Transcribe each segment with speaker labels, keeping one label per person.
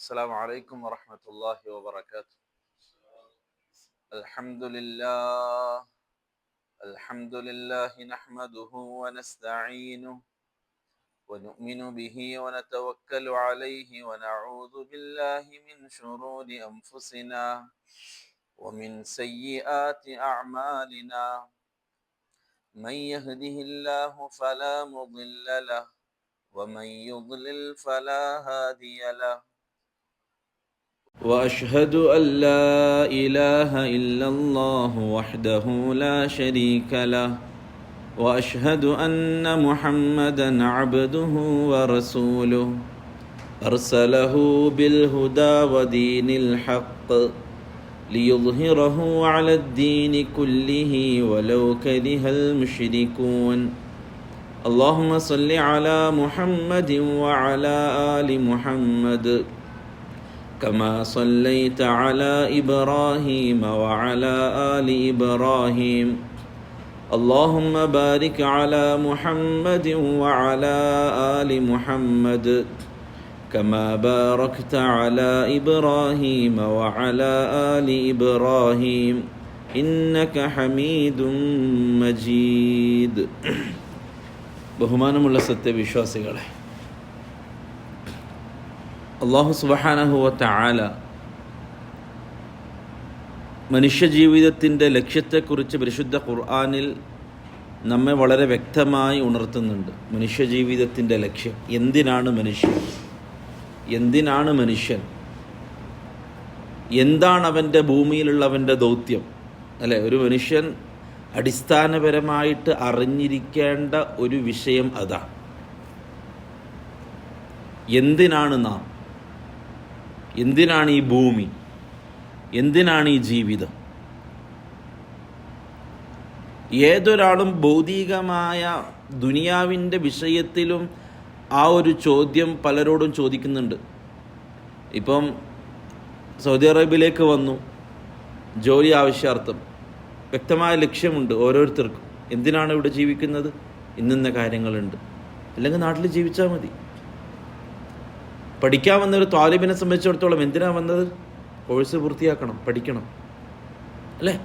Speaker 1: السلام عليكم ورحمة الله وبركاته. الحمد لله نحمده ونستعينه ونؤمن به ونتوكل عليه ونعوذ بالله من شرور أنفسنا ومن سيئات أعمالنا. من يهده الله فلا مضل له ومن يضلل فلا هادي له. وأشهد أن لا إله إلا الله وحده لا شريك له وأشهد أن محمدا عبده ورسوله أرسله بالهدى ودين الحق ليظهره على الدين كله ولو كره المشركون. اللهم صل على محمد وعلى آل محمد كما صليت على إبراهيم وعلى آل إبراهيم. اللهم بارك على محمد وعلى آل محمد كما باركت على إبراهيم وعلى آل إبراهيم إنك حميد مجيد. ബഹുമാനമുള്ള സത്യവിശ്വാസികളെ, അല്ലാഹു സുബ്ഹാനഹു വ തആല മനുഷ്യജീവിതത്തിൻ്റെ ലക്ഷ്യത്തെക്കുറിച്ച് പരിശുദ്ധ ഖുർആനിൽ നമ്മെ വളരെ വ്യക്തമായി ഉണർത്തുന്നുണ്ട്. മനുഷ്യജീവിതത്തിൻ്റെ ലക്ഷ്യം എന്തിനാണ്? മനുഷ്യൻ എന്താണ് അവൻ്റെ ഭൂമിയിലുള്ളവൻ്റെ ദൗത്യം? അല്ലേ, ഒരു മനുഷ്യൻ അടിസ്ഥാനപരമായിട്ട് അറിഞ്ഞിരിക്കേണ്ട ഒരു വിഷയം അതാണ്. എന്തിനാണ് നാം? എന്തിനാണ് ഈ ഭൂമി? എന്തിനാണ് ഈ ജീവിതം? ഏതൊരാളും ഭൗതികമായ ദുനിയാവിൻ്റെ വിഷയത്തിലും ആ ഒരു ചോദ്യം പലരോടും ചോദിക്കുന്നുണ്ട്. ഇപ്പം സൗദി അറേബ്യയിലേക്ക് വന്നു, ജോലി ആവശ്യാർത്ഥം. വ്യക്തമായ ലക്ഷ്യമുണ്ട് ഓരോരുത്തർക്കും. എന്തിനാണ് ഇവിടെ ജീവിക്കുന്നത്? ഇന്ന കാര്യങ്ങളുണ്ട്. അല്ലെങ്കിൽ നാട്ടിൽ ജീവിച്ചാൽ മതി. പഠിക്കാൻ വന്നൊരു താലിബിനെ സംബന്ധിച്ചിടത്തോളം എന്തിനാണ് വന്നത്? കോഴ്സ് പൂർത്തിയാക്കണം, പഠിക്കണം, അല്ലേ?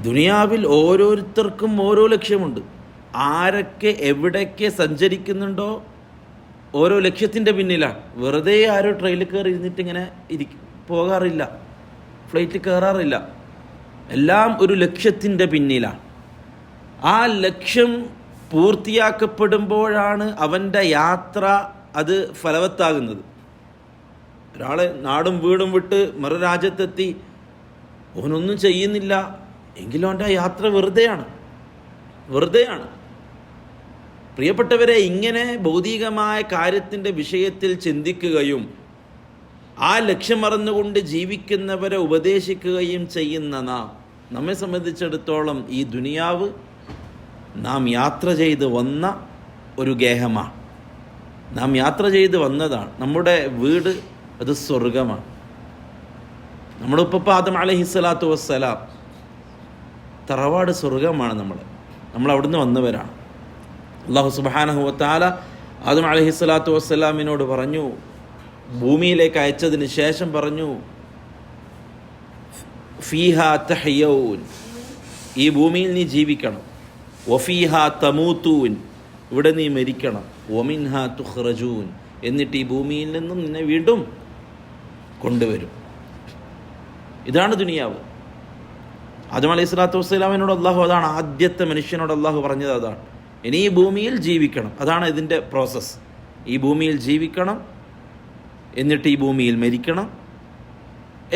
Speaker 1: ദുനിയാവിൽ ഓരോരുത്തർക്കും ഓരോ ലക്ഷ്യമുണ്ട്. ആരൊക്കെ എവിടേക്ക് സഞ്ചരിക്കുന്നുണ്ടോ ഓരോ ലക്ഷ്യത്തിൻ്റെ പിന്നിലാണ്. വെറുതെ ആരോ ട്രെയിനിൽ കയറി ഇരുന്നിട്ടിങ്ങനെ പോകാറില്ല, ഫ്ലൈറ്റിൽ കയറാറില്ല. എല്ലാം ഒരു ലക്ഷ്യത്തിൻ്റെ പിന്നിലാണ്. ആ ലക്ഷ്യം പൂർത്തിയാക്കപ്പെടുമ്പോഴാണ് അവൻ്റെ യാത്ര അത് ഫലവത്താകുന്നത്. ഒരാളെ നാടും വീടും വിട്ട് മറുരാജ്യത്തെത്തി അവനൊന്നും ചെയ്യുന്നില്ല എങ്കിലും അവൻ്റെ യാത്ര വെറുതെയാണ്. പ്രിയപ്പെട്ടവരെ, ഇങ്ങനെ ഭൗതികമായ കാര്യത്തിൻ്റെ വിഷയത്തിൽ ചിന്തിക്കുകയും ആ ലക്ഷ്യം മറന്നുകൊണ്ട് ജീവിക്കുന്നവരെ ഉപദേശിക്കുകയും ചെയ്യുന്ന നമ്മെ സംബന്ധിച്ചിടത്തോളം ഈ ദുനിയാവ് നാം യാത്ര ചെയ്ത് വന്ന ഒരു ഗേഹമാണ്. നാം യാത്ര ചെയ്ത് വന്നതാണ്. നമ്മുടെ വീട് അത് സ്വർഗമാണ്. നമ്മുടെ ഉപ്പ ആദം അലൈഹിസ്സലാത്തു വസ്സലാം തറവാട് സ്വർഗമാണ്. നമ്മൾ അവിടുന്ന് വന്നവരാണ്. അല്ലാഹു സുബ്ഹാനഹു വ തആല ആദം അലൈഹിസ്സലാത്തു വസ്സലാമിനോട് പറഞ്ഞു, ഭൂമിയിലേക്ക് അയച്ചതിന് ശേഷം പറഞ്ഞു, ഫീഹാ തഹ്യൗൻ, ഈ ഭൂമിയിൽ നീ ജീവിക്കണം. വഫീഹാ തമൂതൂൻ, ഇവിടെ നീ മരിക്കണം. വമിൻഹാ തുഖ്റജൂൻ, എന്നിട്ട് ഈ ഭൂമിയിൽ നിന്നും നിന്നെ വീണ്ടും കൊണ്ടുവരും. ഇതാണ് ദുനിയാവ്. ആദം അലൈഹി സ്വലാത്തു വസ്സലാമിനോട് അള്ളാഹു, അതാണ് ആദ്യത്തെ മനുഷ്യനോട് അള്ളാഹു പറഞ്ഞത്, അതാണ് ഇനി ഈ ഭൂമിയിൽ ജീവിക്കണം. അതാണ് ഇതിൻ്റെ പ്രോസസ്സ്. ഈ ഭൂമിയിൽ ജീവിക്കണം, എന്നിട്ട് ഈ ഭൂമിയിൽ മരിക്കണം,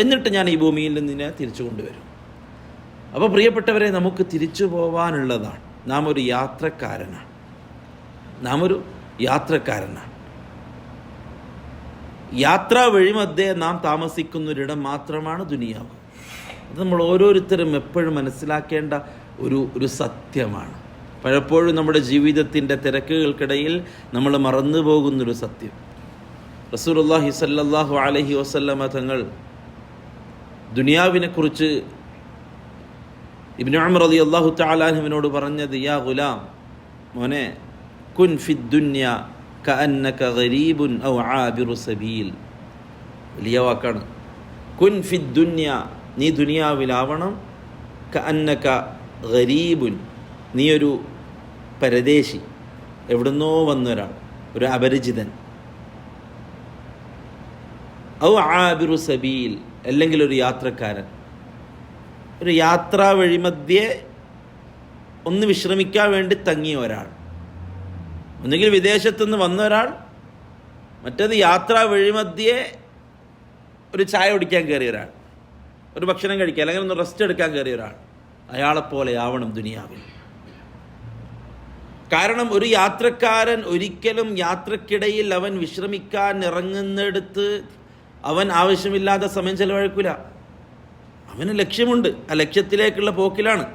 Speaker 1: എന്നിട്ട് ഞാൻ ഈ ഭൂമിയിൽ നിന്ന് നിന്നെ തിരിച്ചു കൊണ്ടുവരും. അപ്പോൾ പ്രിയപ്പെട്ടവരെ, നമുക്ക് തിരിച്ചു പോവാനുള്ളതാണ്. നാം ഒരു യാത്രക്കാരനാണ്. യാത്രാ വഴിമധ്യേ നാം താമസിക്കുന്നൊരിടം മാത്രമാണ് ദുനിയാവ്. അത് നമ്മൾ ഓരോരുത്തരും എപ്പോഴും മനസ്സിലാക്കേണ്ട ഒരു സത്യമാണ്. പലപ്പോഴും നമ്മുടെ ജീവിതത്തിൻ്റെ തിരക്കുകൾക്കിടയിൽ നമ്മൾ മറന്നു പോകുന്നൊരു സത്യം. റസൂലുള്ളാഹി സ്വല്ലല്ലാഹു അലൈഹി വസല്ലമ തങ്ങൾ ദുനിയാവിനെക്കുറിച്ച് ഇബ്നു ഉമർ റളിയല്ലാഹു തആല അൻഹുവിനോട് പറഞ്ഞത്, യാ ഗുലാം, മോനെ, കുൻ ഫിദ് ദുനിയ കഅന്നക ഗരീബുൻ ഔ ആബിറു സബീൽ. വലിയ വാക്കാണ്. കുൻ ഫി ദുന്യ, നീ ദുനിയാവിലാവണം. കഅന്നക ഗരീബുൻ, നീ ഒരു പരദേശി, എവിടുന്നോ വന്നൊരാൾ, ഒരു അപരിചിതൻ. ഔ ആബിറു സബീൽ, അല്ലെങ്കിൽ ഒരു യാത്രക്കാരൻ, ഒരു യാത്രാ വഴിമധ്യേ ഒന്ന് വിശ്രമിക്കാൻ വേണ്ടി തങ്ങിയ ഒരാൾ. ഒന്നുകിൽ വിദേശത്തുനിന്ന് വന്ന ഒരാൾ, മറ്റേത് യാത്രാ വഴിമധ്യേ ഒരു ചായ കുടിക്കാൻ കയറിയ ഒരാൾ, ഒരു ഭക്ഷണം കഴിക്കാൻ അല്ലെങ്കിൽ ഒന്ന് റെസ്റ്റ് എടുക്കാൻ കയറിയ ഒരാൾ. അയാളെപ്പോലെ ആവണം ദുനിയാവിൽ. കാരണം ഒരു യാത്രക്കാരൻ ഒരിക്കലും യാത്രക്കിടയിൽ അവൻ വിശ്രമിക്കാൻ ഇറങ്ങുന്നിടത്ത് അവൻ ആവശ്യമില്ലാത്ത സമയം ചെലവഴിക്കില്ല. അവന് ലക്ഷ്യമുണ്ട്, ആ ലക്ഷ്യത്തിലേക്കുള്ള പോക്കിലാണ്.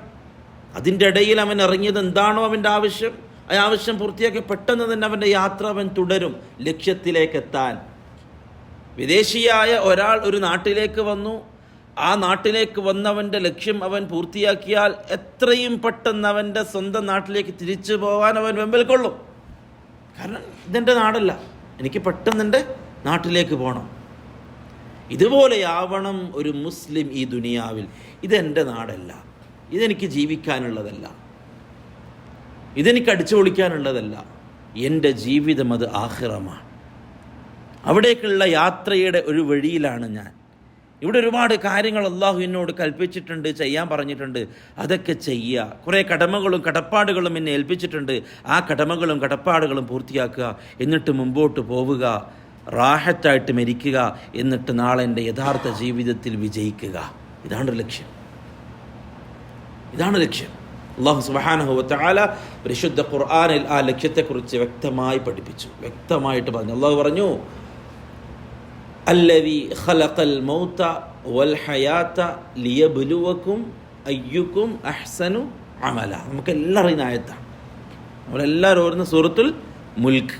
Speaker 1: അതിൻ്റെ ഇടയിൽ അവൻ ഇറങ്ങിയത് എന്താണോ അവൻ്റെ ആവശ്യം, ആ ആവശ്യം പൂർത്തിയാക്കി പെട്ടെന്ന് തന്നെ അവൻ്റെ യാത്ര അവൻ തുടരും ലക്ഷ്യത്തിലേക്ക് എത്താൻ. വിദേശിയായ ഒരാൾ ഒരു നാട്ടിലേക്ക് വന്നു, ആ നാട്ടിലേക്ക് വന്നവൻ്റെ ലക്ഷ്യം അവൻ പൂർത്തിയാക്കിയാൽ എത്രയും പെട്ടെന്ന് അവൻ്റെ സ്വന്തം നാട്ടിലേക്ക് തിരിച്ചു പോകാൻ അവൻ വെമ്പൽ കൊള്ളും. കാരണം ഇതെൻ്റെ നാടല്ല, എനിക്ക് പെട്ടെന്ന് എൻ്റെ നാട്ടിലേക്ക് പോകണം. ഇതുപോലെയാവണം ഒരു മുസ്ലിം ഈ ദുനിയാവിൽ. ഇതെൻ്റെ നാടല്ല, ഇതെനിക്ക് ജീവിക്കാനുള്ളതല്ല, ഇതെനിക്ക് അടിച്ചു പൊളിക്കാനുള്ളതല്ല. എൻ്റെ ജീവിതം അത് ആഖിറമാണ്. അവിടേക്കുള്ള യാത്രയുടെ ഒരു വഴിയിലാണ് ഞാൻ. ഇവിടെ ഒരുപാട് കാര്യങ്ങൾ അള്ളാഹു എന്നോട് കൽപ്പിച്ചിട്ടുണ്ട്, ചെയ്യാൻ പറഞ്ഞിട്ടുണ്ട്. അതൊക്കെ ചെയ്യുക. കുറേ കടമകളും കടപ്പാടുകളും എന്നെ ഏൽപ്പിച്ചിട്ടുണ്ട്. ആ കടമകളും കടപ്പാടുകളും പൂർത്തിയാക്കുക. എന്നിട്ട് മുമ്പോട്ട് പോവുക, റാഹത്തായിട്ട് മരിക്കുക. എന്നിട്ട് നാളെ എൻ്റെ യഥാർത്ഥ ജീവിതത്തിൽ വിജയിക്കുക. ഇതാണ് ലക്ഷ്യം, ഇതാണ് ലക്ഷ്യം. അല്ലാഹു സുബ്ഹാനഹു വ തആല പരിശുദ്ധ ഖുർആനിൽ ആ ലക്ഷ്യത്തെക്കുറിച്ച് വ്യക്തമായി പഠിപ്പിച്ചു, വ്യക്തമായിട്ട് പറഞ്ഞു. അല്ലാഹു പറഞ്ഞു, അല്ലദീ ഖലഖൽ മൗത വൽ ഹയാത ലിയബ്ലുവകും അയ്യുക്കും അഹ്സനു അമല. നമുക്കെല്ലാം അറിയുന്ന ആയത്താണ്, നമ്മളെല്ലാവരും ഓർന്ന സൂറത്തുൽ മുൽക്ക്,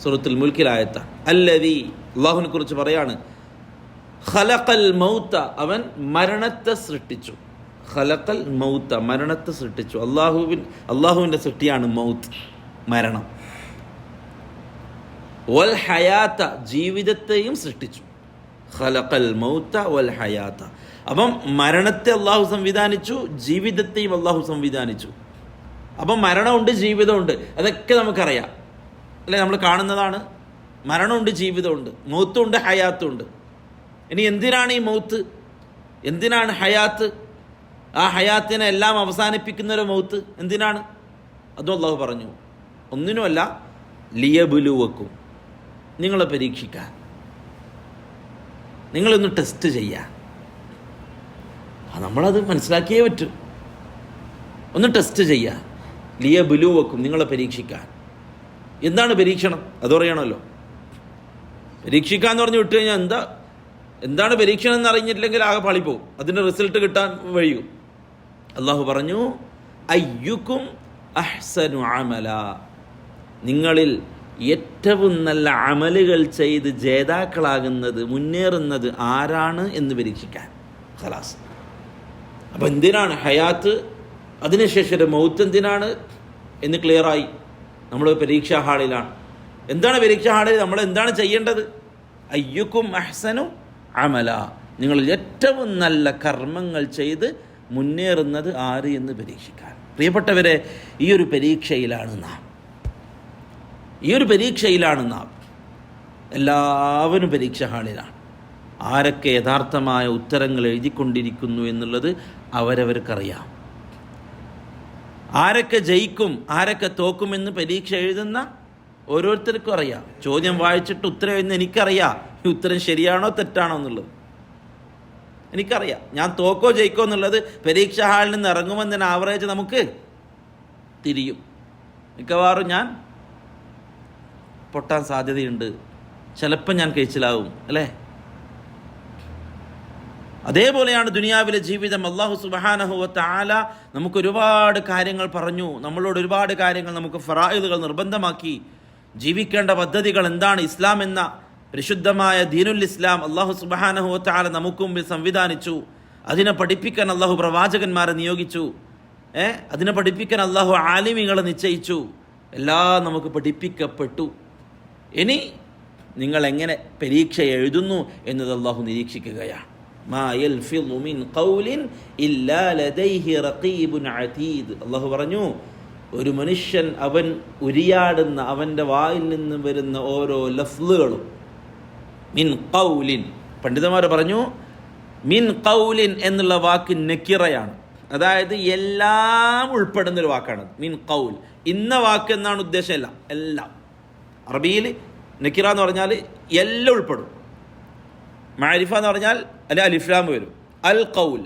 Speaker 1: സൂറത്തുൽ മുൽക്കിൽ ആയത്താണ്. അല്ലദീ, അല്ലാഹുവിനെ കുറിച്ച് പറയാണ്, ഖലഖൽ മൗത, അവൻ മരണത്തെ സൃഷ്ടിച്ചു. ഖലഖൽ മൗത, മരണത്തെ സൃഷ്ടിച്ചു. അള്ളാഹുവിൻ്റെ സൃഷ്ടിയാണ് മൗത്ത്, മരണം. വൽ ഹയാത്ത, ജീവിതത്തെയും സൃഷ്ടിച്ചു. ഖലഖൽ മൗത വൽ ഹയാത്ത. അപ്പം മരണത്തെ അള്ളാഹു സംവിധാനിച്ചു, ജീവിതത്തെയും അള്ളാഹു സംവിധാനിച്ചു. അപ്പം മരണമുണ്ട്, ജീവിതമുണ്ട്, അതൊക്കെ നമുക്കറിയാം അല്ലേ, നമ്മൾ കാണുന്നതാണ്. മരണമുണ്ട്, ജീവിതമുണ്ട്, മൗത്തുണ്ട്, ഹയാത്തുണ്ട്. ഇനി എന്തിനാണ് ഈ മൗത്ത്, എന്തിനാണ് ഹയാത്ത്? ആ ഹയാത്തിനെ എല്ലാം അവസാനിപ്പിക്കുന്നൊരു മൗത്ത് എന്തിനാണ്? അതും അള്ളാഹു പറഞ്ഞു, ഒന്നിനുമല്ല, ലിയബ്ലുവക്കും, നിങ്ങളെ പരീക്ഷിക്കാൻ, നിങ്ങളൊന്ന് ടെസ്റ്റ് ചെയ്യാൻ. നമ്മളത് മനസ്സിലാക്കിയേ പറ്റൂ. ഒന്ന് ടെസ്റ്റ് ചെയ്യാൻ, ലിയബ്ലുവക്കും, നിങ്ങളെ പരീക്ഷിക്കാൻ. എന്താണ് പരീക്ഷണം? അതറിയണമല്ലോ. പരീക്ഷിക്കാന്ന് പറഞ്ഞു വിട്ടു കഴിഞ്ഞാൽ എന്താണ് പരീക്ഷണം എന്ന് അറിഞ്ഞിട്ടില്ലെങ്കിൽ ആകെ പാളിപ്പോവും, അതിൻ്റെ റിസൾട്ട് കിട്ടാൻ വഴിയും. അള്ളാഹു പറഞ്ഞു, അയ്യുക്കും അഹ്സനു അമല, നിങ്ങളിൽ ഏറ്റവും നല്ല അമലുകൾ ചെയ്ത് ജേതാക്കളാകുന്നത്, മുന്നേറുന്നത് ആരാണ് എന്ന് പരീക്ഷിക്കാൻ. ഖലാസ്. അപ്പം എന്തിനാണ് ഹയാത്ത്, അതിനുശേഷം മൗത്ത് എന്തിനാണ് എന്ന് ക്ലിയറായി. നമ്മൾ പരീക്ഷാ ഹാളിലാണ്. എന്താണ് പരീക്ഷാ ഹാളിൽ നമ്മൾ എന്താണ് ചെയ്യേണ്ടത്? അയ്യുക്കും അഹ്സനു അമല, നിങ്ങളിൽ ഏറ്റവും നല്ല കർമ്മങ്ങൾ ചെയ്ത് മുന്നേറുന്നത് ആര് എന്ന് പരീക്ഷിക്കാൻ. പ്രിയപ്പെട്ടവരെ, ഈ ഒരു പരീക്ഷയിലാണ് നാം, ഈ ഒരു പരീക്ഷയിലാണ് നാം. എല്ലാവരും പരീക്ഷാ ഹാളിലാണ്. ആരൊക്കെ യഥാർത്ഥമായ ഉത്തരങ്ങൾ എഴുതിക്കൊണ്ടിരിക്കുന്നു എന്നുള്ളത് അവരവർക്കറിയാം. ആരൊക്കെ ജയിക്കും, ആരൊക്കെ തോക്കുമെന്ന് പരീക്ഷ എഴുതുന്ന ഓരോരുത്തർക്കും അറിയാം. ചോദ്യം വായിച്ചിട്ട് ഉത്തരം എഴുതുന്ന എനിക്കറിയാം ഈ ഉത്തരം ശരിയാണോ തെറ്റാണോ എന്നുള്ളത്. എനിക്കറിയാം ഞാൻ തോക്കോ ജയിക്കോ എന്നുള്ളത് പരീക്ഷാ ഹാളിൽ നിന്ന് ഇറങ്ങുമെന്നതിന് ആവറേജ് നമുക്ക് തിരിയും. മിക്കവാറും ഞാൻ പൊട്ടാൻ സാധ്യതയുണ്ട്, ചിലപ്പോൾ ഞാൻ കഴിച്ചിലാവും അല്ലേ. അതേപോലെയാണ് ദുനിയാവിലെ ജീവിതം. അല്ലാഹു സുബ്ഹാനഹു വ തആല നമുക്ക് ഒരുപാട് കാര്യങ്ങൾ പറഞ്ഞു, നമ്മളോട് ഒരുപാട് കാര്യങ്ങൾ നമുക്ക് ഫറായിദുകൾ നിർബന്ധമാക്കി. ജീവിക്കേണ്ട പദ്ധതികൾ എന്താണ്, ഇസ്ലാം എന്ന പരിശുദ്ധമായ ദീനുൽ ഇസ്ലാം അല്ലാഹു സുബ്ഹാനഹു വ തആല നമുക്ക് മുമ്പിൽ സംവിധാനിച്ചു. അതിനെ പഠിപ്പിക്കാൻ അല്ലാഹു പ്രവാചകന്മാരെ നിയോഗിച്ചു. അതിനെ പഠിപ്പിക്കാൻ അല്ലാഹു ആലിമീങ്ങളെ നിശ്ചയിച്ചു. എല്ലാം നമുക്ക് പഠിപ്പിക്കപ്പെട്ടു. ഇനി നിങ്ങൾ എങ്ങനെ പരീക്ഷ എഴുതുന്നു എന്നത് അള്ളാഹു നിരീക്ഷിക്കുകയാണ്. മാ യൽഫിളു മിൻ ഖൗലിൻ ഇല്ലാ ലദൈഹി റഖീബുൻ അതീദ്. അള്ളാഹു പറഞ്ഞു, ഒരു മനുഷ്യൻ അവൻ ഉരിയാടുന്ന അവൻ്റെ വായിൽ നിന്ന് വരുന്ന ഓരോ ലഫ്ലുകളും മിൻ ഖൗലിൻ, പണ്ഡിതന്മാർ പറഞ്ഞു മിൻ ഖൗലിൻ എന്നുള്ള വാക്ക് നക്കിറയാണ്, അതായത് എല്ലാം ഉൾപ്പെടുന്നൊരു വാക്കാണ് മിൻ ഖൗൽ. ഇന്ന വാക്ക് എന്നാണ് ഉദ്ദേശമല്ല, എല്ലാം. അറബിയിൽ നക്കിറ എന്ന് പറഞ്ഞാൽ എല്ലാം ഉൾപ്പെടും. മാരിഫ എന്ന് പറഞ്ഞാൽ അല്ലെ അലിഫ്ലാം വരും. അൽ ഖൗൽ,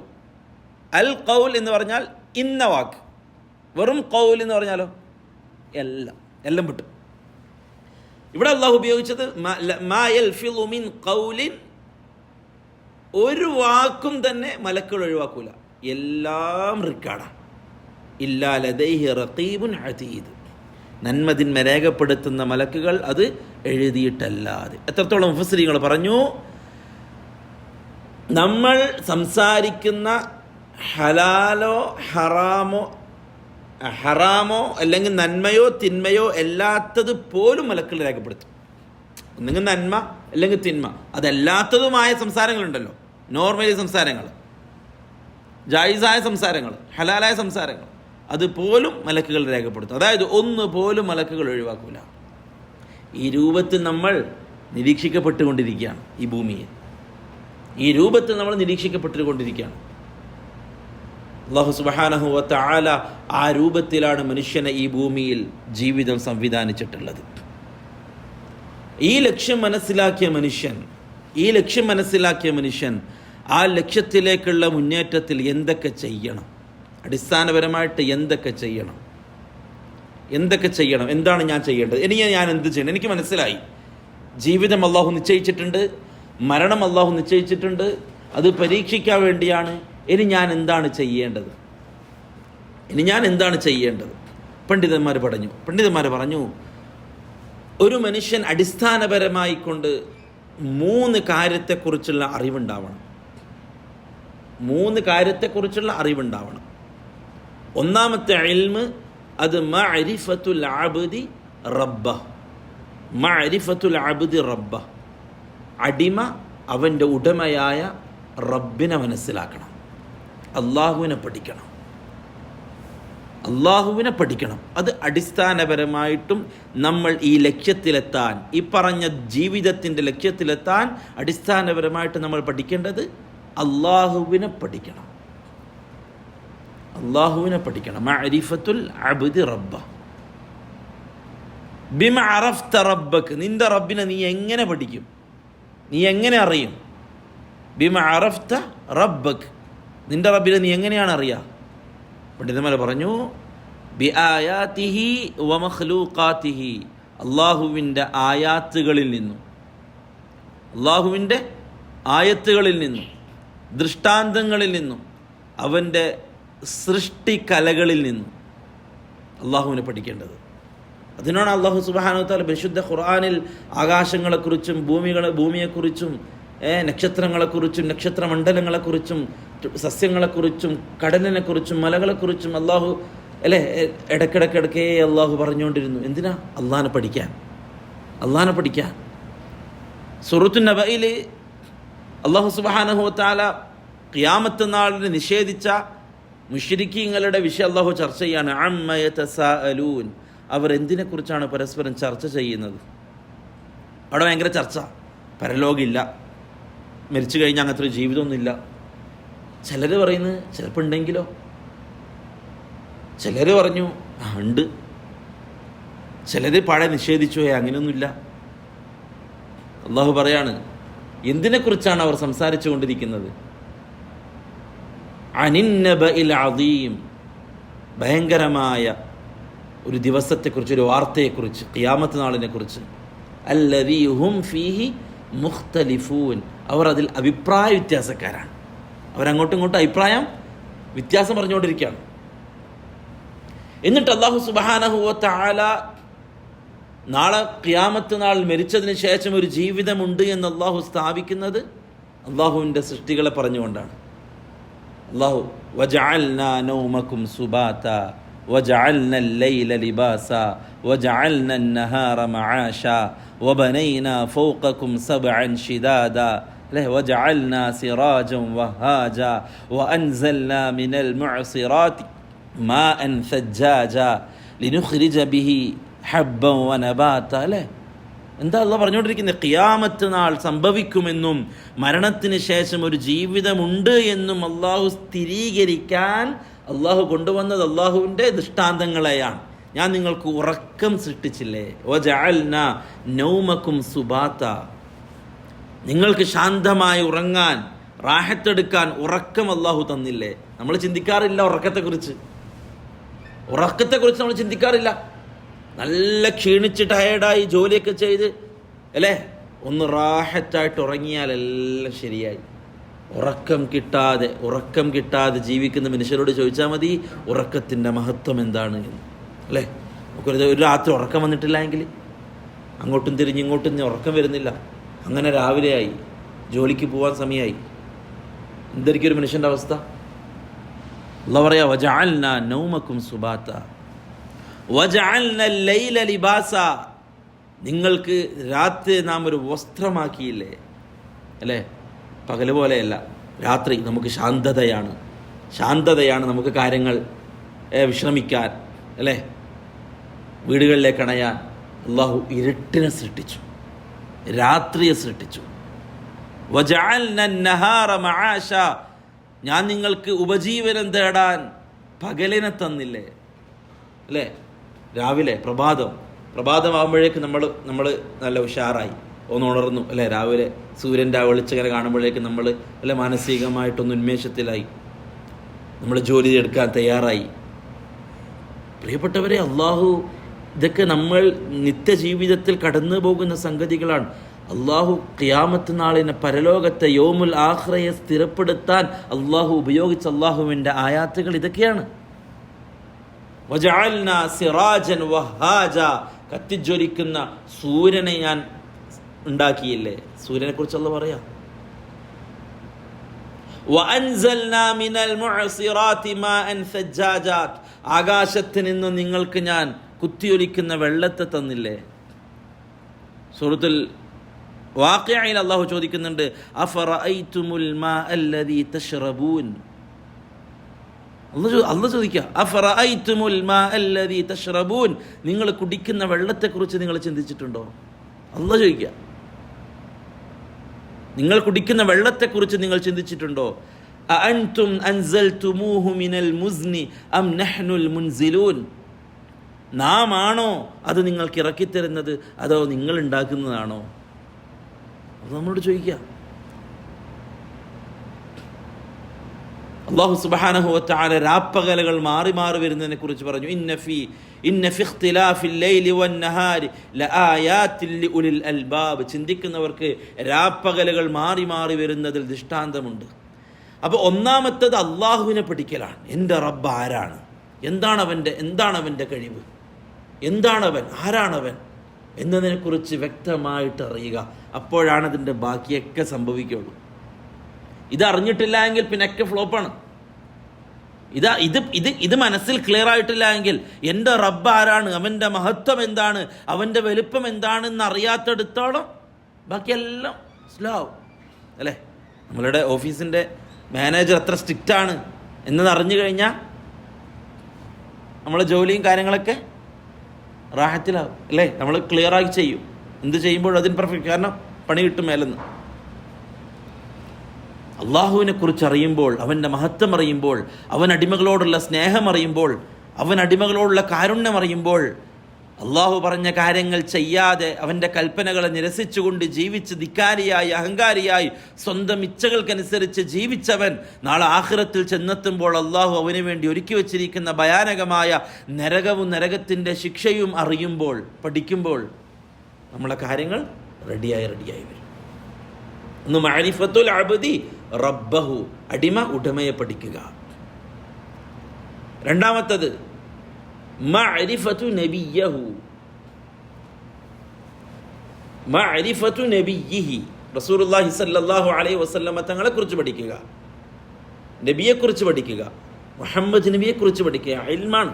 Speaker 1: അൽ ഖൗൽ എന്ന് പറഞ്ഞാൽ ഇന്ന വാക്ക്. വെറും ഖൗൽ എന്ന് പറഞ്ഞാലോ എല്ലാം, എല്ലാം വിട്ടു. ഇവിടെ അള്ളാഹു ഉപയോഗിച്ചത് മാ യൽഫിളു മിൻ ഖൗലിൻ, ഒരു വാക്കും തന്നെ മലക്കുകൾ ഒഴിവാക്കൂല, എല്ലാം റിക്കാർഡാണ്. ഇല്ലാ ലദൈഹി റഖീബുൻ അതീദ്, നന്മതിന്മ രേഖപ്പെടുത്തുന്ന മലക്കുകൾ അത് എഴുതിയിട്ടല്ലാതെ. എത്രത്തോളം മുഫസ്സിരീങ്ങൾ പറഞ്ഞു, നമ്മൾ സംസാരിക്കുന്ന ഹലാലോ ഹറാമോ അല്ലെങ്കിൽ നന്മയോ തിന്മയോ അല്ലാത്തത് പോലും മലക്കുകൾ രേഖപ്പെടുത്തും. ഒന്നുകിൽ നന്മ അല്ലെങ്കിൽ തിന്മ, അതല്ലാത്തതുമായ സംസാരങ്ങളുണ്ടല്ലോ, നോർമലി സംസാരങ്ങൾ, ജായിസായ സംസാരങ്ങൾ, ഹലാലായ സംസാരങ്ങൾ, അതുപോലും മലക്കുകൾ രേഖപ്പെടുത്തും. അതായത് ഒന്ന് പോലും മലക്കുകൾ ഒഴിവാക്കൂല. ഈ രൂപത്തിൽ നമ്മൾ നിരീക്ഷിക്കപ്പെട്ടുകൊണ്ടിരിക്കുകയാണ്. ഈ ഭൂമിയിൽ ഈ രൂപത്തിൽ നമ്മൾ നിരീക്ഷിക്കപ്പെട്ടുകൊണ്ടിരിക്കുകയാണ്. അല്ലാഹു സുബ്ഹാനഹു വ തആല ആ രൂപത്തിലാണ് മനുഷ്യനെ ഈ ഭൂമിയിൽ ജീവിതം സംവിധാനിച്ചിട്ടുള്ളത്. ഈ ലക്ഷ്യം മനസ്സിലാക്കിയ മനുഷ്യൻ ആ ലക്ഷ്യത്തിലേക്കുള്ള മുന്നേറ്റത്തിൽ എന്തൊക്കെ ചെയ്യണം, അടിസ്ഥാനപരമായിട്ട് എന്തൊക്കെ ചെയ്യണം, എന്താണ് ഞാൻ ചെയ്യേണ്ടത്, ഞാൻ എന്ത് ചെയ്യണം? എനിക്ക് മനസ്സിലായി, ജീവിതം അള്ളാഹു നിശ്ചയിച്ചിട്ടുണ്ട്, മരണം അള്ളാഹു നിശ്ചയിച്ചിട്ടുണ്ട്, അത് പരീക്ഷിക്കാൻ വേണ്ടിയാണ്. ഇനി ഞാൻ എന്താണ് ചെയ്യേണ്ടത്? പണ്ഡിതന്മാർ പറഞ്ഞു ഒരു മനുഷ്യൻ അടിസ്ഥാനപരമായി കൊണ്ട് 3 കാര്യത്തെക്കുറിച്ചുള്ള അറിവുണ്ടാവണം. ഒന്നാമത്തെ ഇൽമ് അത് മഅരിഫത്തുൽ അബ്ദി റബ്ബഹ്, അടിമ അവൻ്റെ ഉടമയായ റബ്ബിനെ മനസ്സിലാക്കണം, അള്ളാഹുവിനെ പഠിക്കണം. അത് അടിസ്ഥാനപരമായിട്ടും നമ്മൾ ഈ ലക്ഷ്യത്തിലെത്താൻ, ഈ പറഞ്ഞ ജീവിതത്തിൻ്റെ ലക്ഷ്യത്തിലെത്താൻ അടിസ്ഥാനപരമായിട്ട് നമ്മൾ പഠിക്കേണ്ടത് അള്ളാഹുവിനെ പഠിക്കണം. മഅരിഫത്തുൽ അബ്ദി റബ്ബഹ്. ബിമ അറഫ്ത റബ്ബക്, നിന്റെ റബ്ബിനെ നീ എങ്ങനെ പഠിക്കും, നീ എങ്ങനെ അറിയും? ബിമ അറഫ്ത റബ്ബക്, നിന്റെ റബ്ബിനെ നീ എങ്ങനെയാണ് അറിയുക? പണ്ഡിതന്മാർ പറഞ്ഞു ബി ആയാതിഹി വ മഖ്ലൂഖാതിഹി, അള്ളാഹുവിൻ്റെ ആയത്തുകളിൽ നിന്നും ദൃഷ്ടാന്തങ്ങളിൽ നിന്നും അവൻ്റെ സൃഷ്ടികലകളിൽ നിന്നും അള്ളാഹുവിനെ പഠിക്കേണ്ടത്. അതിനാണ് അള്ളാഹു സുബ്ഹാനഹു വ തആല പരിശുദ്ധ ഖുർആനിൽ ആകാശങ്ങളെക്കുറിച്ചും ഭൂമിയെക്കുറിച്ചും നക്ഷത്രങ്ങളെക്കുറിച്ചും നക്ഷത്രമണ്ഡലങ്ങളെക്കുറിച്ചും സസ്യങ്ങളെക്കുറിച്ചും കടലിനെക്കുറിച്ചും മലകളെക്കുറിച്ചും അള്ളാഹു ഇടയ്ക്കിടയ്ക്ക് അള്ളാഹു പറഞ്ഞുകൊണ്ടിരുന്നു. എന്തിനാ? അള്ളാഹനെ പഠിക്കാൻ. സൂറത്തുൻ നബയിൽ അള്ളാഹു സുബ്ഹാനഹു വ തആല ഖിയാമത്ത് നാളിനെ നിഷേധിച്ച മുശ്രിക്കീങ്ങളുടെ വിഷയം അള്ളാഹു ചർച്ച ചെയ്യാണ്. അമ്മ യതസാഅലൂൻ, അവർ എന്തിനെക്കുറിച്ചാണ് പരസ്പരം ചർച്ച ചെയ്യുന്നത്? അവിടെ ഭയങ്കര ചർച്ച. പരലോകമില്ല, മരിച്ചു കഴിഞ്ഞാൽ അങ്ങനത്തെ ഒരു ജീവിതമൊന്നുമില്ല. ചിലർ പറയുന്നത് ചിലപ്പോൾ ഉണ്ടെങ്കിലോ, ചിലർ പറഞ്ഞു ഉണ്ട്, ചിലർ പാടെ നിഷേധിച്ചു അങ്ങനെയൊന്നുമില്ല. അള്ളാഹു പറയാണ് എന്തിനെക്കുറിച്ചാണ് അവർ സംസാരിച്ചു കൊണ്ടിരിക്കുന്നത്? അനിന്നബഇൽ അദീം, ഭയങ്കരമായ ഒരു ദിവസത്തെക്കുറിച്ച്, ഒരു വാർത്തയെക്കുറിച്ച്, ഖിയാമത്ത് നാളിനെക്കുറിച്ച്. അല്ലദീ ഹും ഫീഹി മുഖ്തലിഫൂൻ, അവർ അതിൽ അഭിപ്രായ വ്യത്യാസക്കാരാണ്. അവരങ്ങോട്ടും ഇങ്ങോട്ടും അഭിപ്രായം വ്യത്യാസം പറഞ്ഞുകൊണ്ടിരിക്കുകയാണ്. എന്നിട്ട് അല്ലാഹു സുബ്ഹാനഹു വ തആല നാളെ ഖിയാമത്ത് നാൾ മരിച്ചതിന് ശേഷം ഒരു ജീവിതമുണ്ട് എന്ന് അള്ളാഹു സ്ഥാപിക്കുന്നത് അള്ളാഹുവിൻ്റെ സൃഷ്ടികളെ പറഞ്ഞുകൊണ്ടാണ്. അള്ളാഹു വജഅൽനാ നൗമകും സുബാത وجعلنا الليل لباسا وجعلنا النهار معاشا وبنينا فوقكم سبعا شدادا وجعلنا سراجا وهاجا وأنزلنا من المعصرات ماء ثجاجا لنخرج به حبا ونباتا. അല്ലേ, എന്താ അള്ളാഹ് പറഞ്ഞുകൊണ്ടിരിക്കുന്നത്? ഖിയാമത്ത് നാൾ സംഭവിക്കുമെന്നും മരണത്തിന് ശേഷം ഒരു ജീവിതമുണ്ട് എന്നും അള്ളാഹു സ്ഥിരീകരിക്കാൻ അള്ളാഹു കൊണ്ടുവന്നത് അള്ളാഹുവിൻ്റെ ദൃഷ്ടാന്തങ്ങളെയാണ്. ഞാൻ നിങ്ങൾക്ക് ഉറക്കം സൃഷ്ടിച്ചില്ലേ, വജഅൽനാ നൗമകും സുബാത, നിങ്ങൾക്ക് ശാന്തമായി ഉറങ്ങാൻ, റാഹത്തെടുക്കാൻ ഉറക്കം അള്ളാഹു തന്നില്ലേ. നമ്മൾ ചിന്തിക്കാറില്ല ഉറക്കത്തെക്കുറിച്ച് നമ്മൾ ചിന്തിക്കാറില്ല. നല്ല ക്ഷീണിച്ച് ടയേർഡായി ജോലിയൊക്കെ ചെയ്ത് അല്ലേ, ഒന്ന് റാഹത്തായിട്ട് ഉറങ്ങിയാൽ എല്ലാം ശരിയായി. ഉറക്കം കിട്ടാതെ ജീവിക്കുന്ന മനുഷ്യരോട് ചോദിച്ചാൽ മതി ഉറക്കത്തിൻ്റെ മഹത്വം എന്താണ് എന്ന്. അല്ലേ, നമുക്കൊരു രാത്രി ഉറക്കം വന്നിട്ടില്ല എങ്കിൽ അങ്ങോട്ടും തിരിഞ്ഞ് ഇങ്ങോട്ടും ഉറക്കം വരുന്നില്ല, അങ്ങനെ രാവിലെയായി, ജോലിക്ക് പോകാൻ സമയമായി, എന്തായിരിക്കും ഒരു മനുഷ്യൻ്റെ അവസ്ഥ? അല്ലാഹു പറയാ വജഅൽനാ നൗമകും സുബാത വജഅൽന ലൈല ലിബാസ, നിങ്ങൾക്ക് രാത്രി നാം ഒരു വസ്ത്രമാക്കിയില്ലേ. അല്ലേ, പകല് പോലെയല്ല, രാത്രി നമുക്ക് ശാന്തതയാണ് നമുക്ക് കാര്യങ്ങൾ വിശ്രമിക്കാൻ, അല്ലേ, വീടുകളിലേക്ക് അണയാൻ. അള്ളാഹു ഇരുട്ടിനെ സൃഷ്ടിച്ചു, രാത്രിയെ സൃഷ്ടിച്ചു. വജഅൽന നഹാറ മആശ, ഞാൻ നിങ്ങൾക്ക് ഉപജീവനം തേടാൻ പകലിനെ തന്നില്ലേ. അല്ലേ, രാവിലെ പ്രഭാതമാകുമ്പോഴേക്ക് നമ്മൾ നല്ല ഉഷാറായി ഒന്ന് ഉണർന്നു. അല്ലേ, രാവിലെ സൂര്യൻ്റെ ആ വെളിച്ചങ്ങനെ കാണുമ്പോഴേക്ക് നമ്മൾ അല്ലെ മാനസികമായിട്ടൊന്ന് ഉന്മേഷത്തിലായി, നമ്മൾ ജോലി എടുക്കാൻ തയ്യാറായി. പ്രിയപ്പെട്ടവരെ, അള്ളാഹു ഇതൊക്കെ നമ്മൾ നിത്യജീവിതത്തിൽ കടന്നു പോകുന്ന സംഗതികളാണ്. അള്ളാഹു ഖിയാമത്ത് നാളിനെ, പരലോകത്തെ യൗമുൽ ആഖിറയെ സ്ഥിരപ്പെടുത്താൻ അള്ളാഹു ഉപയോഗിച്ച അള്ളാഹുവിൻ്റെ ആയാത്തുകൾ ഇതൊക്കെയാണ്. വജഅൽനാ സിറാജൻ വഹാജ, കത്തിജ്വലിക്കുന്ന സൂര്യനെ ഞാൻ ഉണ്ടാക്കിയില്ലേ. സൂര്യനെ കുറിച്ച് അള്ളാഹു പറയാം. വഅൻസൽനാ മിനൽ മുഅസിറാതി മാഅൻ സജ്ജാജാത്, ആകാശത്ത് നിന്ന് നിങ്ങൾക്ക് ഞാൻ കുത്തിയൊലിക്കുന്ന വെള്ളത്തെ തന്നില്ലേ. സൂറത്തുൽ വാഖിഅയിൽ അല്ലാഹു ചോദിക്കുന്നുണ്ട്, അഫറഅയ്തുമുൽ മാഅല്ലദീ തശ്റബൂൻ. അല്ലാഹു ചോദിക്കുക, അഫറഅയ്തുമുൽ മാഅല്ലദീ തശ്റബൂൻ, നിങ്ങൾ കുടിക്കുന്ന വെള്ളത്തെക്കുറിച്ച് നിങ്ങൾ ചിന്തിച്ചിട്ടുണ്ടോ? അല്ലാഹു ചോദിക്കുക, നിങ്ങൾ കുടിക്കുന്ന വെള്ളത്തെക്കുറിച്ച് നിങ്ങൾ ചിന്തിച്ചിട്ടുണ്ടോ? അഅൻതും അൻസൽതുമൂഹു മിനൽ മുസ്നി അം നഹ്നുൽ മുൻസിലൂൻ, നാം ആണോ അത് നിങ്ങൾക്ക് ഇറക്കിത്തരുന്നത്, അതോ നിങ്ങൾ ഉണ്ടാക്കുന്നതാണോ? അത് നമ്മളോട് ചോദിക്കുക. അല്ലാഹു സുബ്ഹാനഹു വ തആല രാപ്പകലുകൾ മാറി വരുന്നതിനെ കുറിച്ച് പറഞ്ഞു. ഇന്ന ഫി ഇഖ്തിലാഫിൽ ലൈലി വൻ നഹാരി ലആയാതിൻ ലിഉലിൽ അൽബാബ്, ചിന്തിക്കുന്നവർക്ക് രാപ്പകലുകൾ മാറി വരുന്നതിൽ ദൃഷ്ടാന്തമുണ്ട്. അപ്പോൾ ഒന്നാമത്തേത് അള്ളാഹുവിനെ പഠിക്കലാണ്. എൻ്റെ റബ്ബ് ആരാണ്, എന്താണ് അവൻ്റെ കഴിവ്, എന്താണവൻ, ആരാണവൻ എന്നതിനെക്കുറിച്ച് വ്യക്തമായിട്ട് അറിയുക. അപ്പോഴാണ് അതിൻ്റെ ബാക്കിയൊക്കെ സംഭവിക്കുള്ളൂ. ഇതറിഞ്ഞിട്ടില്ല എങ്കിൽ പിന്നൊക്കെ ഫ്ലോപ്പാണ്. ഇത് മനസ്സിൽ ക്ലിയർ ആയിട്ടില്ല എങ്കിൽ എൻ്റെ റബ്ബ് ആരാണ്, അവൻ്റെ മഹത്വം എന്താണ്, അവൻ്റെ വലുപ്പം എന്താണെന്ന് അറിയാത്തടുത്തോളം ബാക്കിയെല്ലാം സ്ലോ ആവും. അല്ലേ, നമ്മളുടെ ഓഫീസിൻ്റെ മാനേജർ എത്ര സ്ട്രിക്റ്റാണ് എന്നതറിഞ്ഞു കഴിഞ്ഞാൽ നമ്മളെ ജോലിയും കാര്യങ്ങളൊക്കെ റാഹത്തിലാവും. അല്ലേ, നമ്മൾ ക്ലിയറായി ചെയ്യും. എന്ത് ചെയ്യുമ്പോഴും അതിന് പെർഫെക്റ്റ്, കാരണം പണി കിട്ടും മേലെന്ന്. അള്ളാഹുവിനെ കുറിച്ച് അറിയുമ്പോൾ, അവൻ്റെ മഹത്വം അറിയുമ്പോൾ, അവൻ അടിമകളോടുള്ള സ്നേഹം അറിയുമ്പോൾ, അവൻ അടിമകളോടുള്ള കാരുണ്യം അറിയുമ്പോൾ, അള്ളാഹു പറഞ്ഞ കാര്യങ്ങൾ ചെയ്യാതെ അവൻ്റെ കൽപ്പനകളെ നിരസിച്ചുകൊണ്ട് ജീവിച്ച് ധിക്കാരിയായി, അഹങ്കാരിയായി, സ്വന്തം ഇച്ഛകൾക്കനുസരിച്ച് ജീവിച്ചവൻ നാളെ ആഖിറത്തിൽ ചെന്നെത്തുമ്പോൾ അള്ളാഹു അവന് വേണ്ടി ഒരുക്കി വച്ചിരിക്കുന്ന ഭയാനകമായ നരകവും നരകത്തിൻ്റെ ശിക്ഷയും അറിയുമ്പോൾ, പഠിക്കുമ്പോൾ നമ്മളെ കാര്യങ്ങൾ റെഡിയായി വരും. ഒന്ന് മഅരിഫത്തുൽ അബ്ദി റബ്ബഹു, അടിമ ഉടമയെ പഠിക്കുക. രണ്ടാമത്തത് മഅരിഫത്തു നബിയ്യഹു, മഅരിഫത്തു നബിയ്യിഹി, റസൂലുള്ളാഹി സ്വല്ലല്ലാഹു അലൈഹി വസല്ലമ തങ്ങളെ കുറിച്ച് പഠിക്കുക, നബിയെക്കുറിച്ച് പഠിക്കുക, മുഹമ്മദ് നബിയെക്കുറിച്ച് പഠിക്കുക. ഇൽമാണ്.